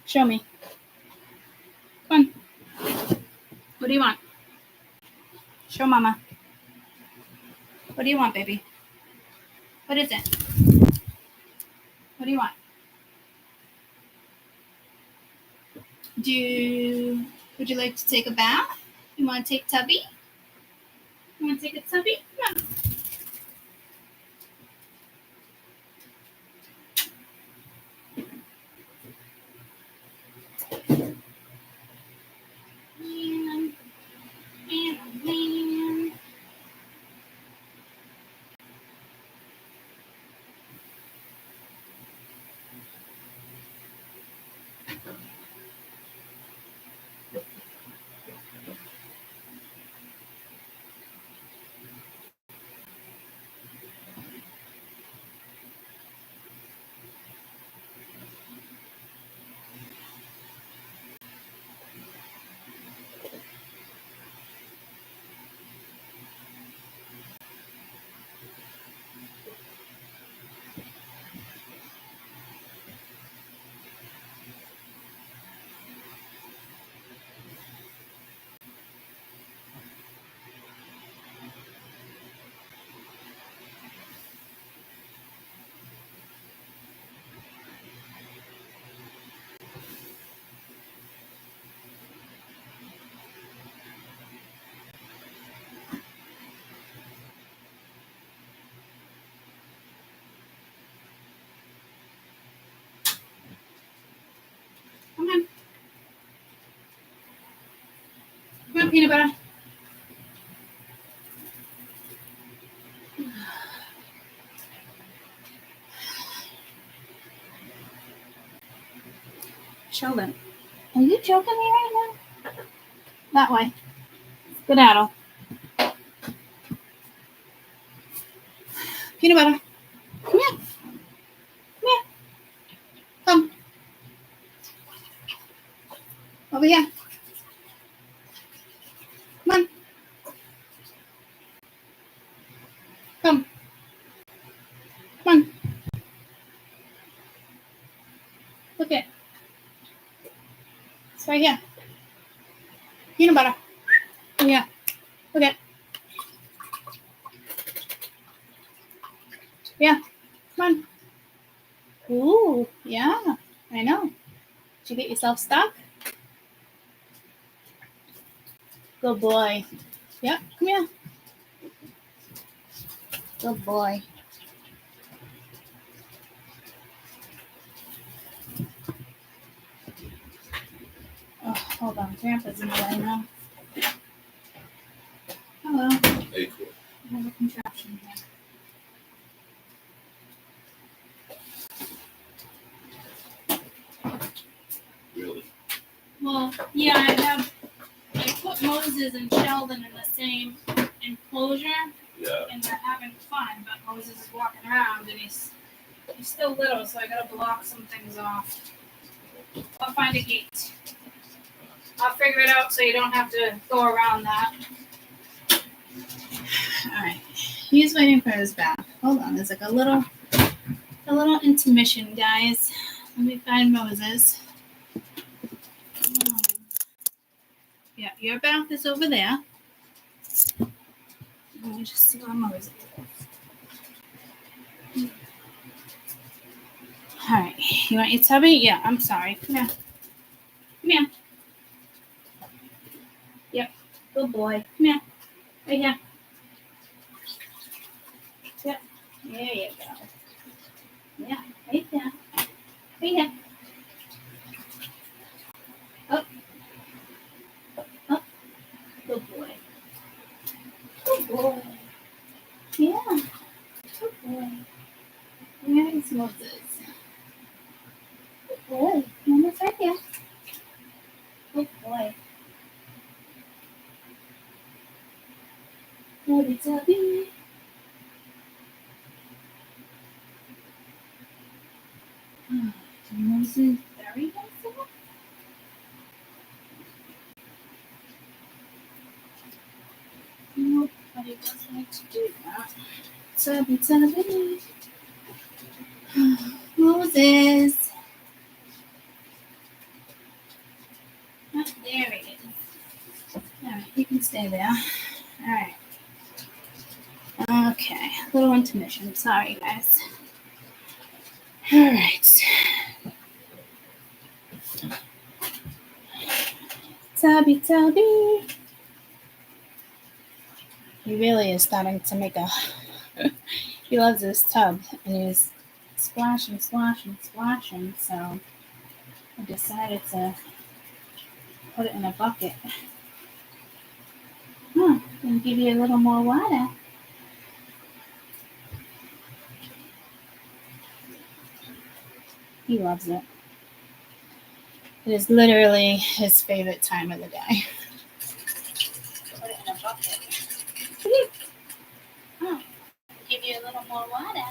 Show me. Come on. What do you want? Show Mama. What do you want, baby? What is it? What do you want? Would you like to take a bath? You want to take Tubby? You want to take a Tubby? Come on. Man. Come on. Come on, peanut butter. Sheldon, are you joking me right now? That way. Skedaddle. Peanut butter. Come here. Come here. Come. Over here. Come on. Come. Come on. Look it. It's right here. Peanut butter. Yeah. Look it. Yeah. Come on. Ooh. Yeah. I know. Did you get yourself stuck? Good boy. Yep. Come here. Good boy. Oh, hold on. Grandpa's in the way now. Hello. Hey, cool. I have a contraption here. Really? Well, yeah, I put Moses and Sheldon in the same enclosure, Yeah. and they're having fun, but Moses is walking around, and he's still little, so I gotta block some things off. I'll find a gate. I'll figure it out so you don't have to go around that. Alright. He's waiting for his bath. Hold on, there's like a little intermission, guys. Let me find Moses. Yeah, your bath is over there. Let me just see where Moses is. Alright, you want your tubby? Yeah, I'm sorry. Come here. Come here. Yep, good boy. Come here. Right here. Yep, there you go. Yeah, right there. Right here. Up. Up. Good boy. Good boy. Yeah. Good boy. Where is Moses? Good boy. Mama's right here. Good boy. very helpful. Nobody doesn't need to do that. Tubby, tubby. Moses. Oh, there he is. Alright, you can stay there. Alright. Okay, a little intermission. Sorry, guys. Alright. Tubby, tubby. He really is starting to make a... He loves this tub, and he's splashing, splashing, splashing, so I decided to put it in a bucket. And give you a little more water. He loves it. It is literally his favorite time of the day. Put it in a bucket. Give you a little more water.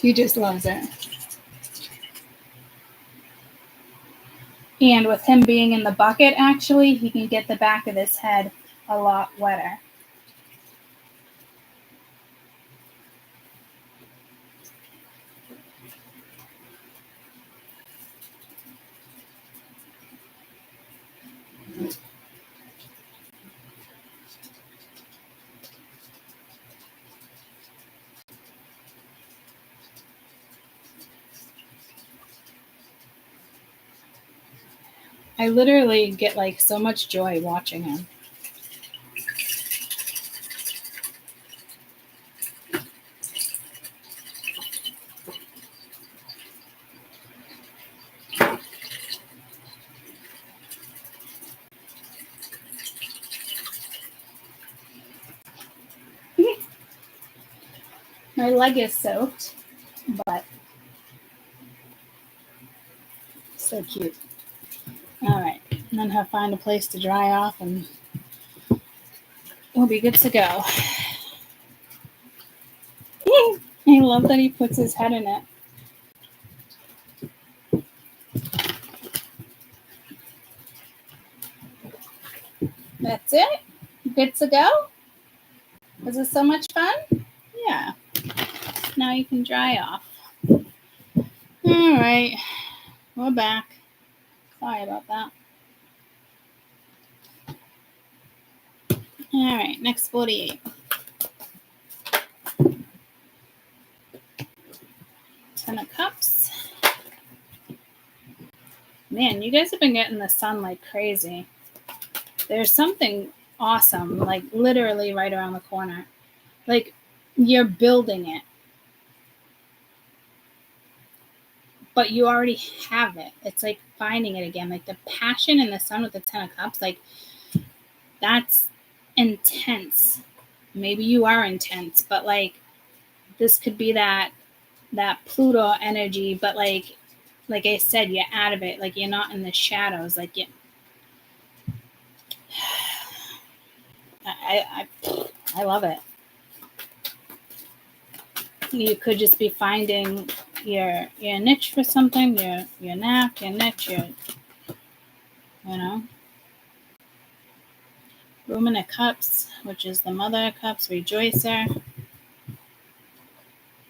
He just loves it. And with him being in the bucket, actually, he can get the back of his head a lot wetter. I literally get like so much joy watching him. My leg is soaked, but so cute. All right, and then he'll find a place to dry off and we'll be good to go. I love that he puts his head in it. That's it? Good to go? Was it so much fun? Yeah. Now you can dry off. All right, we're back. Sorry about that. All right, next 48. Ten of Cups. Man, you guys have been getting the sun like crazy. There's something awesome, like literally right around the corner. Like you're building it. But you already have it. It's like finding it again. Like the passion in the sun with the Ten of Cups, like that's intense. Maybe you are intense, but like this could be that Pluto energy, but like I said, you're out of it. Like you're not in the shadows. Like you, I love it. You could just be finding your niche for something, your knack, your niche, you know. Woman of Cups, which is the Mother of Cups, Rejoicer.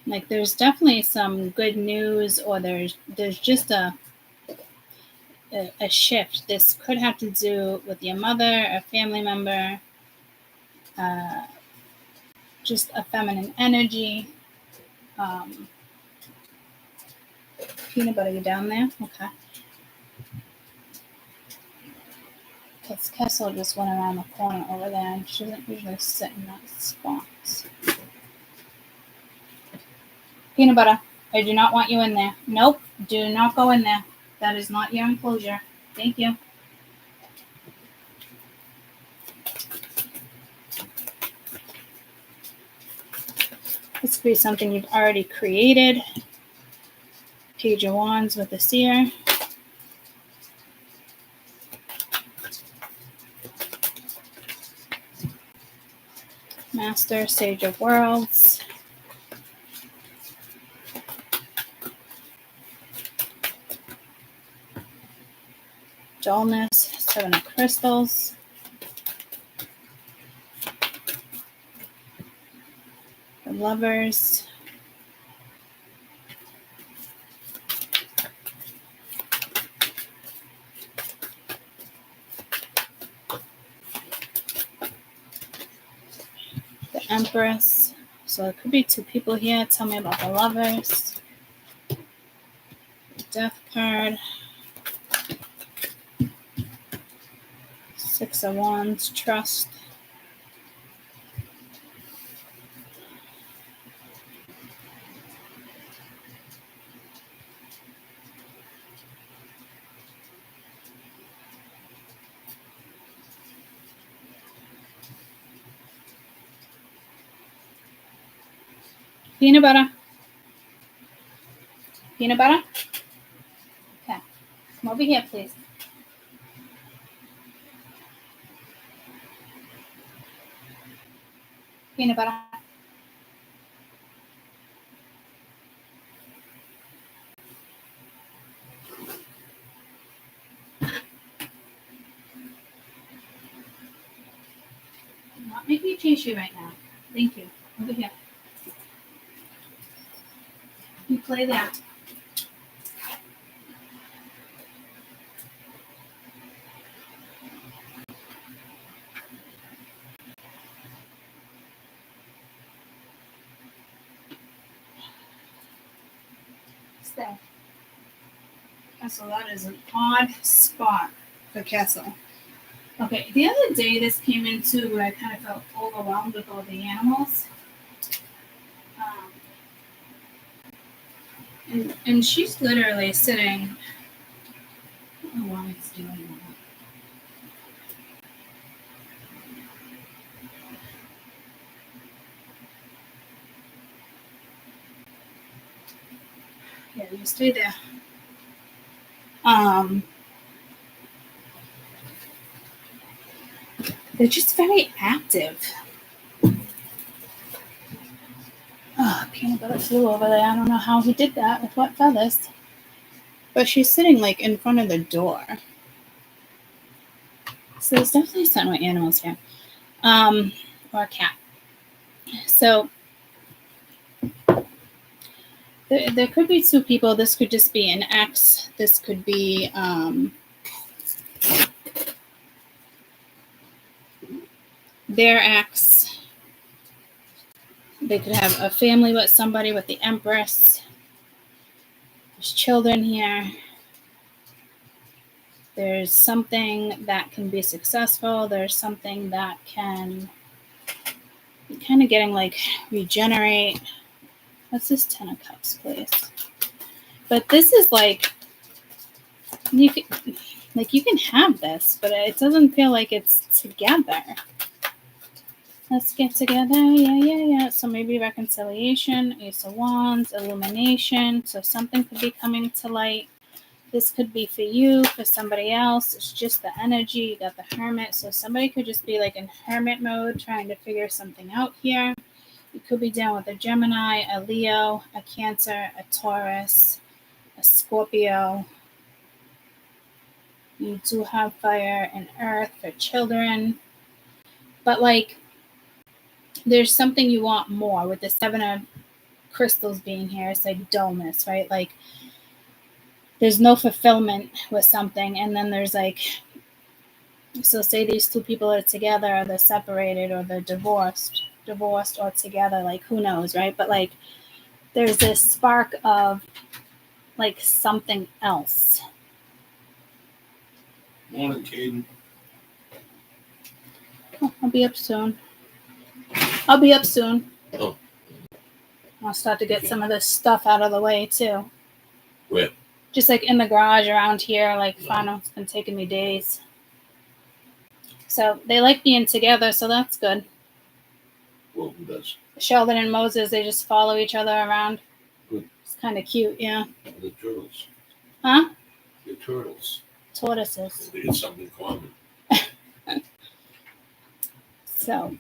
Like there's definitely some good news, or there's just a shift. This could have to do with your mother, a family member, just a feminine energy. Peanut butter, you down there? Okay. Because Kessel just went around the corner over there, and she doesn't usually sit in that spot. Peanut butter, I do not want you in there. Nope, do not go in there. That is not your enclosure. Thank you. This could be something you've already created. Page of Wands with the Seer. Master, Sage of Worlds. dullness, 7 of crystals. The Lovers. The Empress. So it could be 2 people here. Tell me about the Lovers. The Death card. 6 of Wands, trust. Peanut butter. Peanut butter? Okay. Come over here, please. Peanut butter. I'm not making you chase you right now. Thank you. Over here. You play that. Stay. So that is an odd spot for Kessel. Okay, the other day this came into where I kind of felt overwhelmed with all the animals. And she's literally sitting. I don't know why it's doing that. Yeah, you stay there. They're just very active. Oh, peanut butter flew over there. I don't know how he did that with what feathers. But she's sitting like in front of the door. So there's definitely some animals here. Or a cat. So there could be 2 people. This could just be an ex. This could be their ex. They could have a family with somebody with the Empress. There's children here. There's something that can be successful. There's something that can be kind of getting like regenerate. What's this 10 of Cups, please? But this is like you can have this, but it doesn't feel like it's together. Let's get together. Yeah. So maybe reconciliation, Ace of Wands, illumination. So something could be coming to light. This could be for you, for somebody else. It's just the energy. You got the Hermit. So somebody could just be like in hermit mode, trying to figure something out here. You could be down with a Gemini, a Leo, a Cancer, a Taurus, a Scorpio. You do have fire and earth for children. But like, there's something you want more with the 7 of crystals being here. It's like dullness, right? Like there's no fulfillment with something. And then there's like, so say these 2 people are together, or they're separated, or they're divorced or together, like who knows, right? But like there's this spark of like something else. Morning, Caden. Oh, I'll be up soon. Oh. I'll start to get some of this stuff out of the way too. Where? Just like in the garage around here, like final. It's been taking me days. So they like being together, so that's good. Well, who does? Sheldon and Moses, they just follow each other around. Good. It's kind of cute, yeah. The turtles. Huh? The turtles. Tortoises. They get something in common. So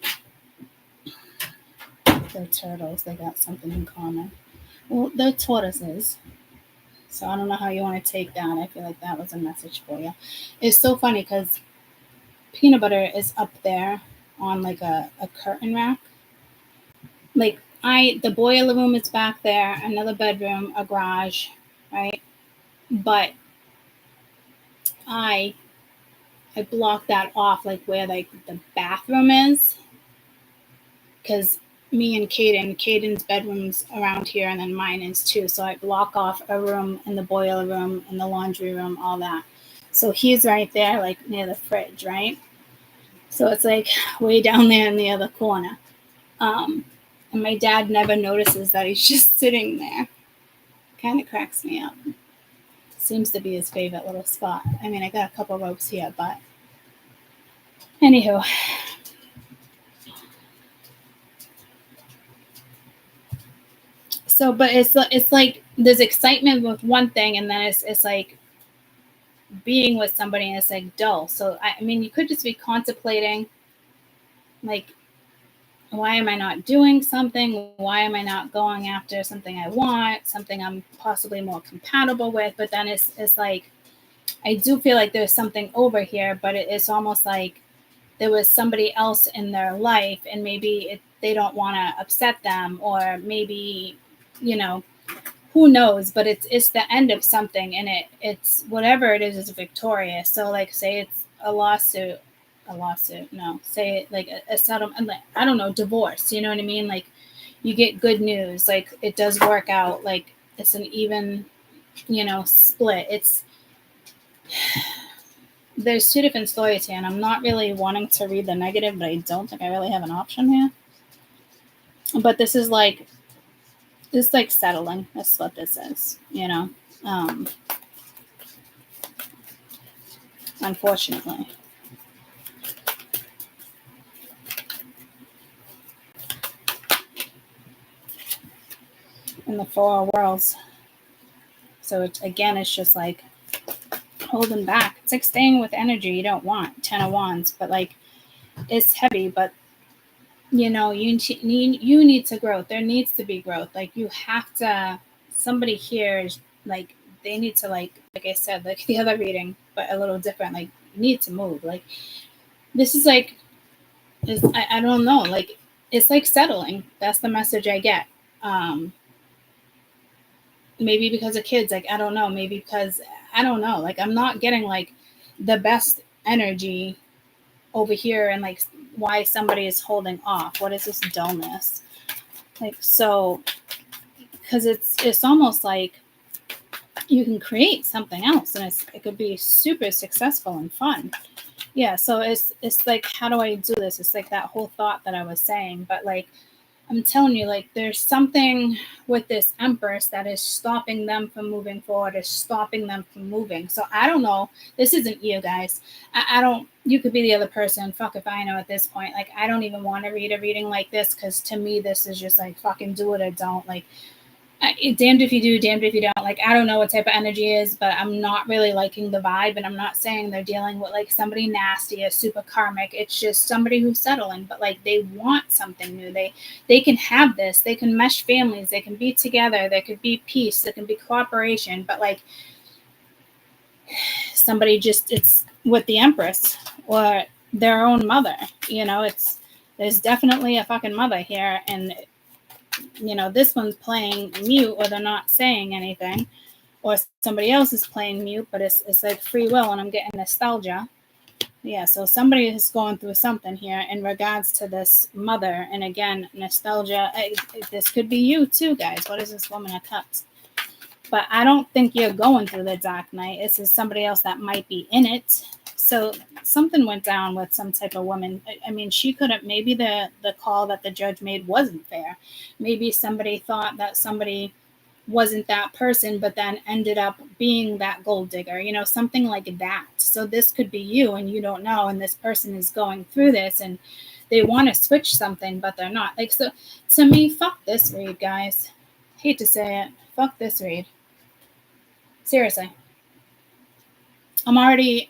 they're turtles. They got something in common. Well, they're tortoises. So I don't know how you want to take that. I feel like that was a message for you. It's so funny because peanut butter is up there on like a curtain rack. Like the boiler room is back there, another bedroom, a garage, right? But I I blocked that off like where like the bathroom is, because me and Caden's bedroom's around here, and then mine is too. So I block off a room in the boiler room and the laundry room, all that. So he's right there, like near the fridge, right? So it's like way down there in the other corner. And my dad never notices that he's just sitting there. Kind of cracks me up. Seems to be his favorite little spot. I mean, I got a couple ropes here, but anywho. So, but it's like there's excitement with one thing, and then it's like being with somebody, and it's like dull. So I mean, you could just be contemplating, like, why am I not doing something? Why am I not going after something I want, something I'm possibly more compatible with? But then it's like I do feel like there's something over here, but it's almost like there was somebody else in their life, and maybe they don't want to upset them, or maybe, you know, who knows, but it's the end of something, and it's whatever it is victorious. So like say it's a lawsuit, no, say it like a settlement, like, I don't know, divorce, you know what I mean? Like you get good news, like it does work out, like it's an even, split. It's there's two different stories here, and I'm not really wanting to read the negative, but I don't think I really have an option here. But this is like settling. That's what this is, unfortunately. In the Four Worlds. So it's just like holding back. It's like staying with energy you don't want. 10 of Wands, but like it's heavy, but you need to grow. There needs to be growth. Like you have to. Somebody here is like they need to like I said, like the other reading, but a little different. Like you need to move. Like this is like I don't know. Like it's like settling. That's the message I get. Maybe because of kids, like I don't know, maybe because I don't know, like I'm not getting like the best energy over here, and like why somebody is holding off. What is this dullness? Like so, because it's almost like you can create something else, and it could be super successful and fun. Yeah, so it's like, how do I do this? It's like that whole thought that I was saying, but like I'm telling you, like, there's something with this Empress that is stopping them from moving forward, is stopping them from moving. So I don't know. This isn't you guys. I don't, you could be the other person. Fuck if I know at this point. Like, I don't even want to read a reading like this, because to me, this is just like, fucking do it or don't. Like, damned if you do, damned if you don't. Like, I don't know what type of energy is, but I'm not really liking the vibe. And I'm not saying they're dealing with like somebody nasty or super karmic. It's just somebody who's settling, but like they want something new. They can have this. They can mesh families. They can be together. There could be peace. There can be cooperation. But like somebody just, it's with the Empress or their own mother. There's definitely a fucking mother here, and this one's playing mute, or they're not saying anything, or somebody else is playing mute, but it's like free will, and I'm getting nostalgia. Yeah, so somebody is going through something here in regards to this mother, and again, nostalgia. This could be you too, guys. What is this Woman of Cups? But I don't think you're going through the dark night. This is somebody else that might be in it. So something went down with some type of woman. I mean, she couldn't, maybe the call that the judge made wasn't fair. Maybe somebody thought that somebody wasn't that person, but then ended up being that gold digger, something like that. So this could be you, and you don't know, and this person is going through this, and they want to switch something, but they're not. Like, so to me, fuck this read, guys. Hate to say it. Fuck this read. Seriously. I'm already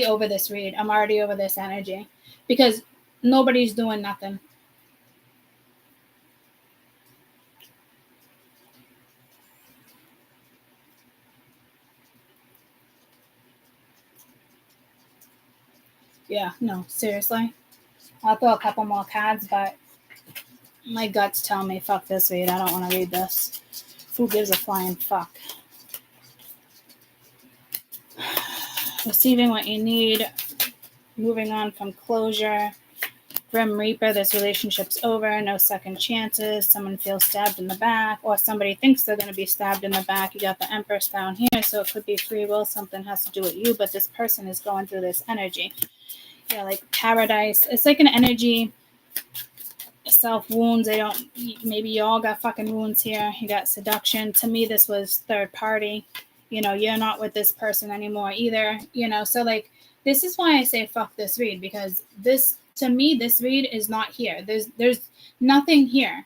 over this read. I'm already over this energy, because nobody's doing nothing. Yeah, no, seriously. I'll throw a couple more cards, but my guts tell me, fuck this read. I don't want to read this. Who gives a flying fuck? Receiving what you need. Moving on from closure. Grim Reaper, this relationship's over, no second chances, someone feels stabbed in the back, or somebody thinks they're going to be stabbed in the back. You got the Empress down here, so it could be free will, something has to do with you, but this person is going through this energy. Yeah, like Paradise. It's like an energy, self-wounds. Maybe you all got fucking wounds here. You got seduction. To me, this was third party. You're not with this person anymore either, so like, this is why I say fuck this read, because to me, this read is not here. There's nothing here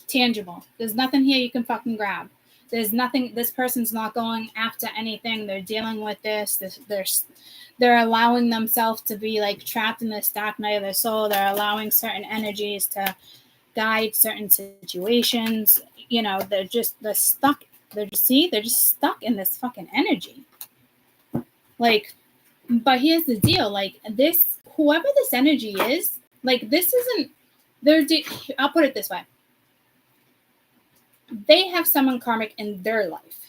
tangible. There's nothing here you can fucking grab. There's nothing. This person's not going after anything. They're dealing with this. They're allowing themselves to be like trapped in this dark night of their soul. They're allowing certain energies to guide certain situations. They're stuck. They're just stuck in this fucking energy. Like, but here's the deal. Like, whoever this energy is, like, this isn't. I'll put it this way. They have someone karmic in their life.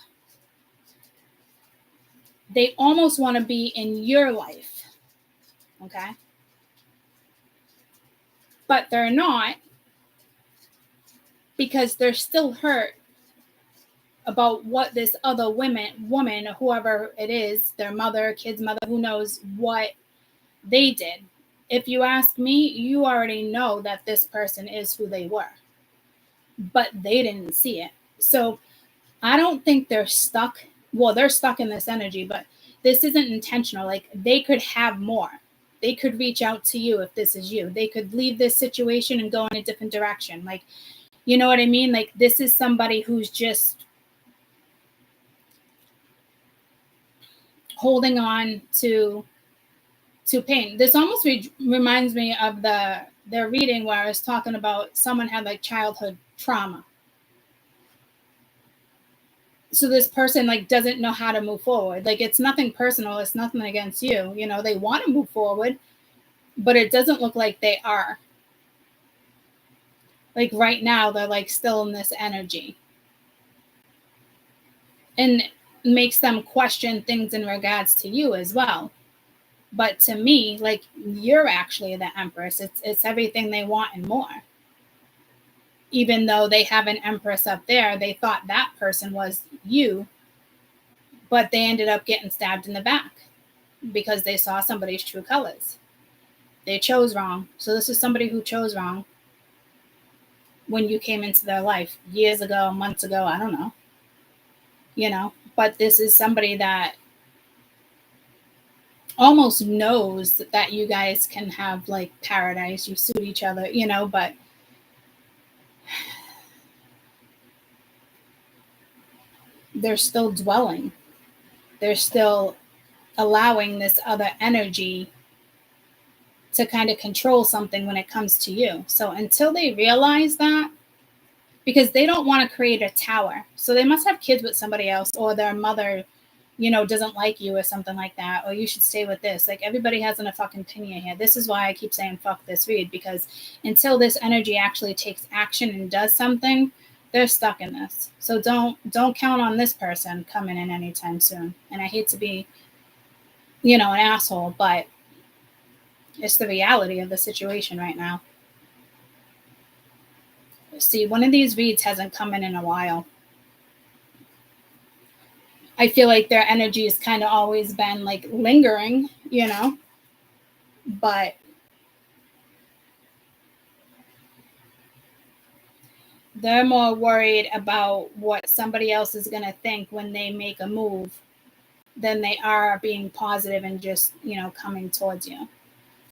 They almost want to be in your life. Okay? But they're not, because they're still hurt about what this other woman, whoever it is, their mother, kid's mother, who knows what they did. If you ask me, you already know that this person is who they were. But they didn't see it. So I don't think they're stuck. Well, they're stuck in this energy, but this isn't intentional. Like, they could have more. They could reach out to you if this is you. They could leave this situation and go in a different direction. Like, you know what I mean? Like, this is somebody who's just holding on to pain. This almost reminds me of their reading where I was talking about someone had like childhood trauma. So this person like doesn't know how to move forward. Like, it's nothing personal. It's nothing against you. They want to move forward, but it doesn't look like they are. Like, right now, they're like still in this energy. And makes them question things in regards to you as well. But to me, like, you're actually the Empress. It's everything they want and more. Even though they have an Empress up there, they thought that person was you, but they ended up getting stabbed in the back because they saw somebody's true colors. They chose wrong. So this is somebody who chose wrong when you came into their life years ago, months ago, I don't know. But this is somebody that almost knows that you guys can have like paradise. You suit each other, but they're still dwelling. They're still allowing this other energy to kind of control something when it comes to you. So until they realize that, because they don't want to create a tower. So they must have kids with somebody else, or their mother, doesn't like you or something like that, or you should stay with this. Like, everybody has a fucking opinion here. This is why I keep saying fuck this read, because until this energy actually takes action and does something, they're stuck in this. So don't count on this person coming in anytime soon. And I hate to be, an asshole, but it's the reality of the situation right now. See, one of these reads hasn't come in a while. I feel like their energy has kind of always been like lingering, but they're more worried about what somebody else is going to think when they make a move than they are being positive and just, coming towards you.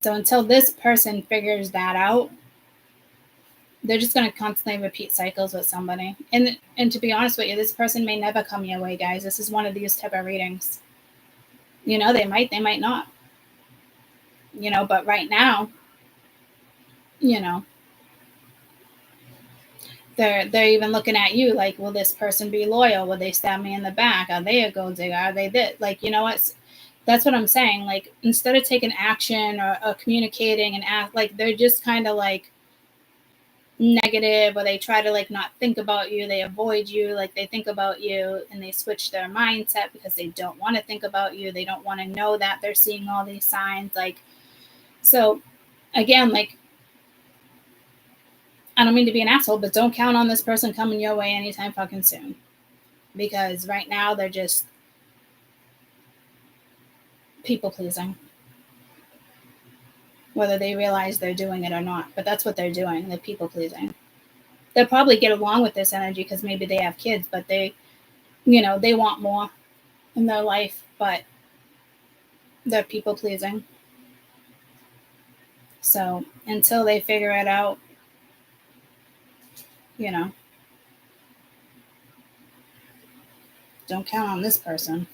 So until this person figures that out, they're just going to constantly repeat cycles with somebody. And to be honest with you, this person may never come your way, guys. This is one of these type of readings. They might not. But right now, they're even looking at you like, will this person be loyal? Will they stab me in the back? Are they a gold digger? Are they this? Like, That's what I'm saying. Like, instead of taking action or communicating and act, like, they're just kind of like negative, or they try to like not think about you. They avoid you. Like, they think about you and they switch their mindset because they don't want to think about you. They don't want to know that they're seeing all these signs. Like, so again, like, I don't mean to be an asshole, but don't count on this person coming your way anytime fucking soon. Because right now they're just people pleasing. Whether they realize they're doing it or not. But that's what they're doing. They're people pleasing. They'll probably get along with this energy because maybe they have kids, but they, they want more in their life, but they're people pleasing. So until they figure it out, don't count on this person.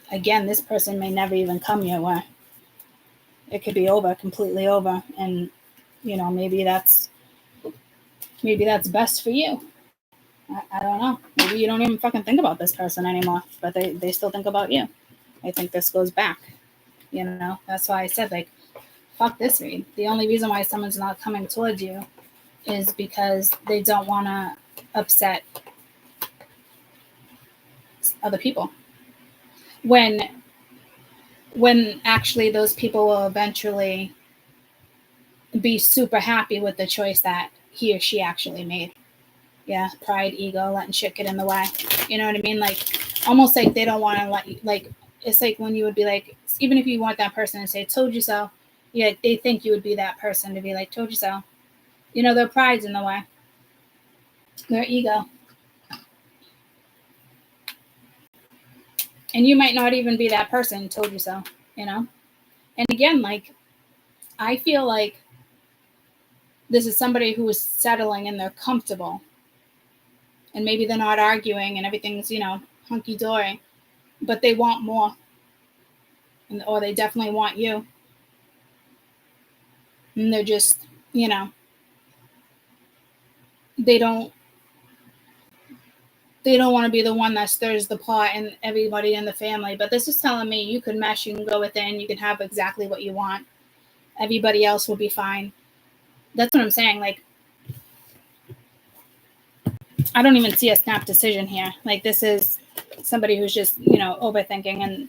Again, this person may never even come your way. It could be over, completely over, and maybe that's best for you. I don't know. Maybe you don't even fucking think about this person anymore, but they still think about you. I think this goes back. That's why I said, like, fuck this read. The only reason why someone's not coming towards you is because they don't want to upset other people. When actually those people will eventually be super happy with the choice that he or she actually made. Yeah, pride, ego, letting shit get in the way. You know what I mean? Like, almost like they don't want to let you, like, it's like when you would be like, even if you want that person to say, told you so, yeah, they think you would be that person to be like, told you so. Their pride's in the way. Their ego. And you might not even be that person, told you so, And again, like, I feel like this is somebody who is settling and they're comfortable. And maybe they're not arguing and everything's, hunky-dory. But they want more. Or they definitely want you. And they're just, they don't want to be the one that stirs the pot and everybody in the family. But this is telling me you can mesh, you can go within, you can have exactly what you want. Everybody else will be fine. That's what I'm saying. Like, I don't even see a snap decision here. Like, this is somebody who's just, overthinking, and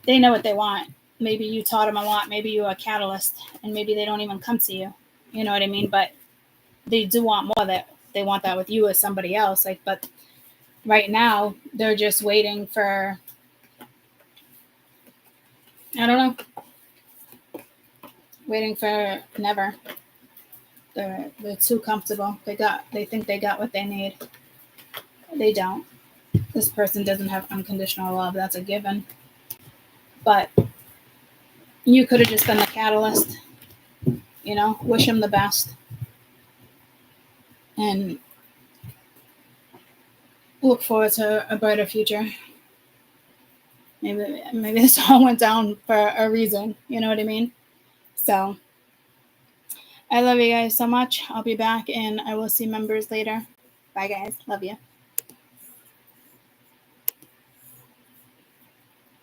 they know what they want. Maybe you taught them a lot. Maybe you're a catalyst, and maybe they don't even come to you. You know what I mean? But they do want more. That they want that with you or somebody else. Like, but right now they're just waiting for, I don't know, waiting for never. They're too comfortable. They think they got what they need. They don't. This person doesn't have unconditional love. That's a given. But you could have just been the catalyst. Wish them the best. And look forward to a brighter future. Maybe this all went down for a reason. You know what I mean? So I love you guys so much. I'll be back and I will see members later. Bye, guys. Love you.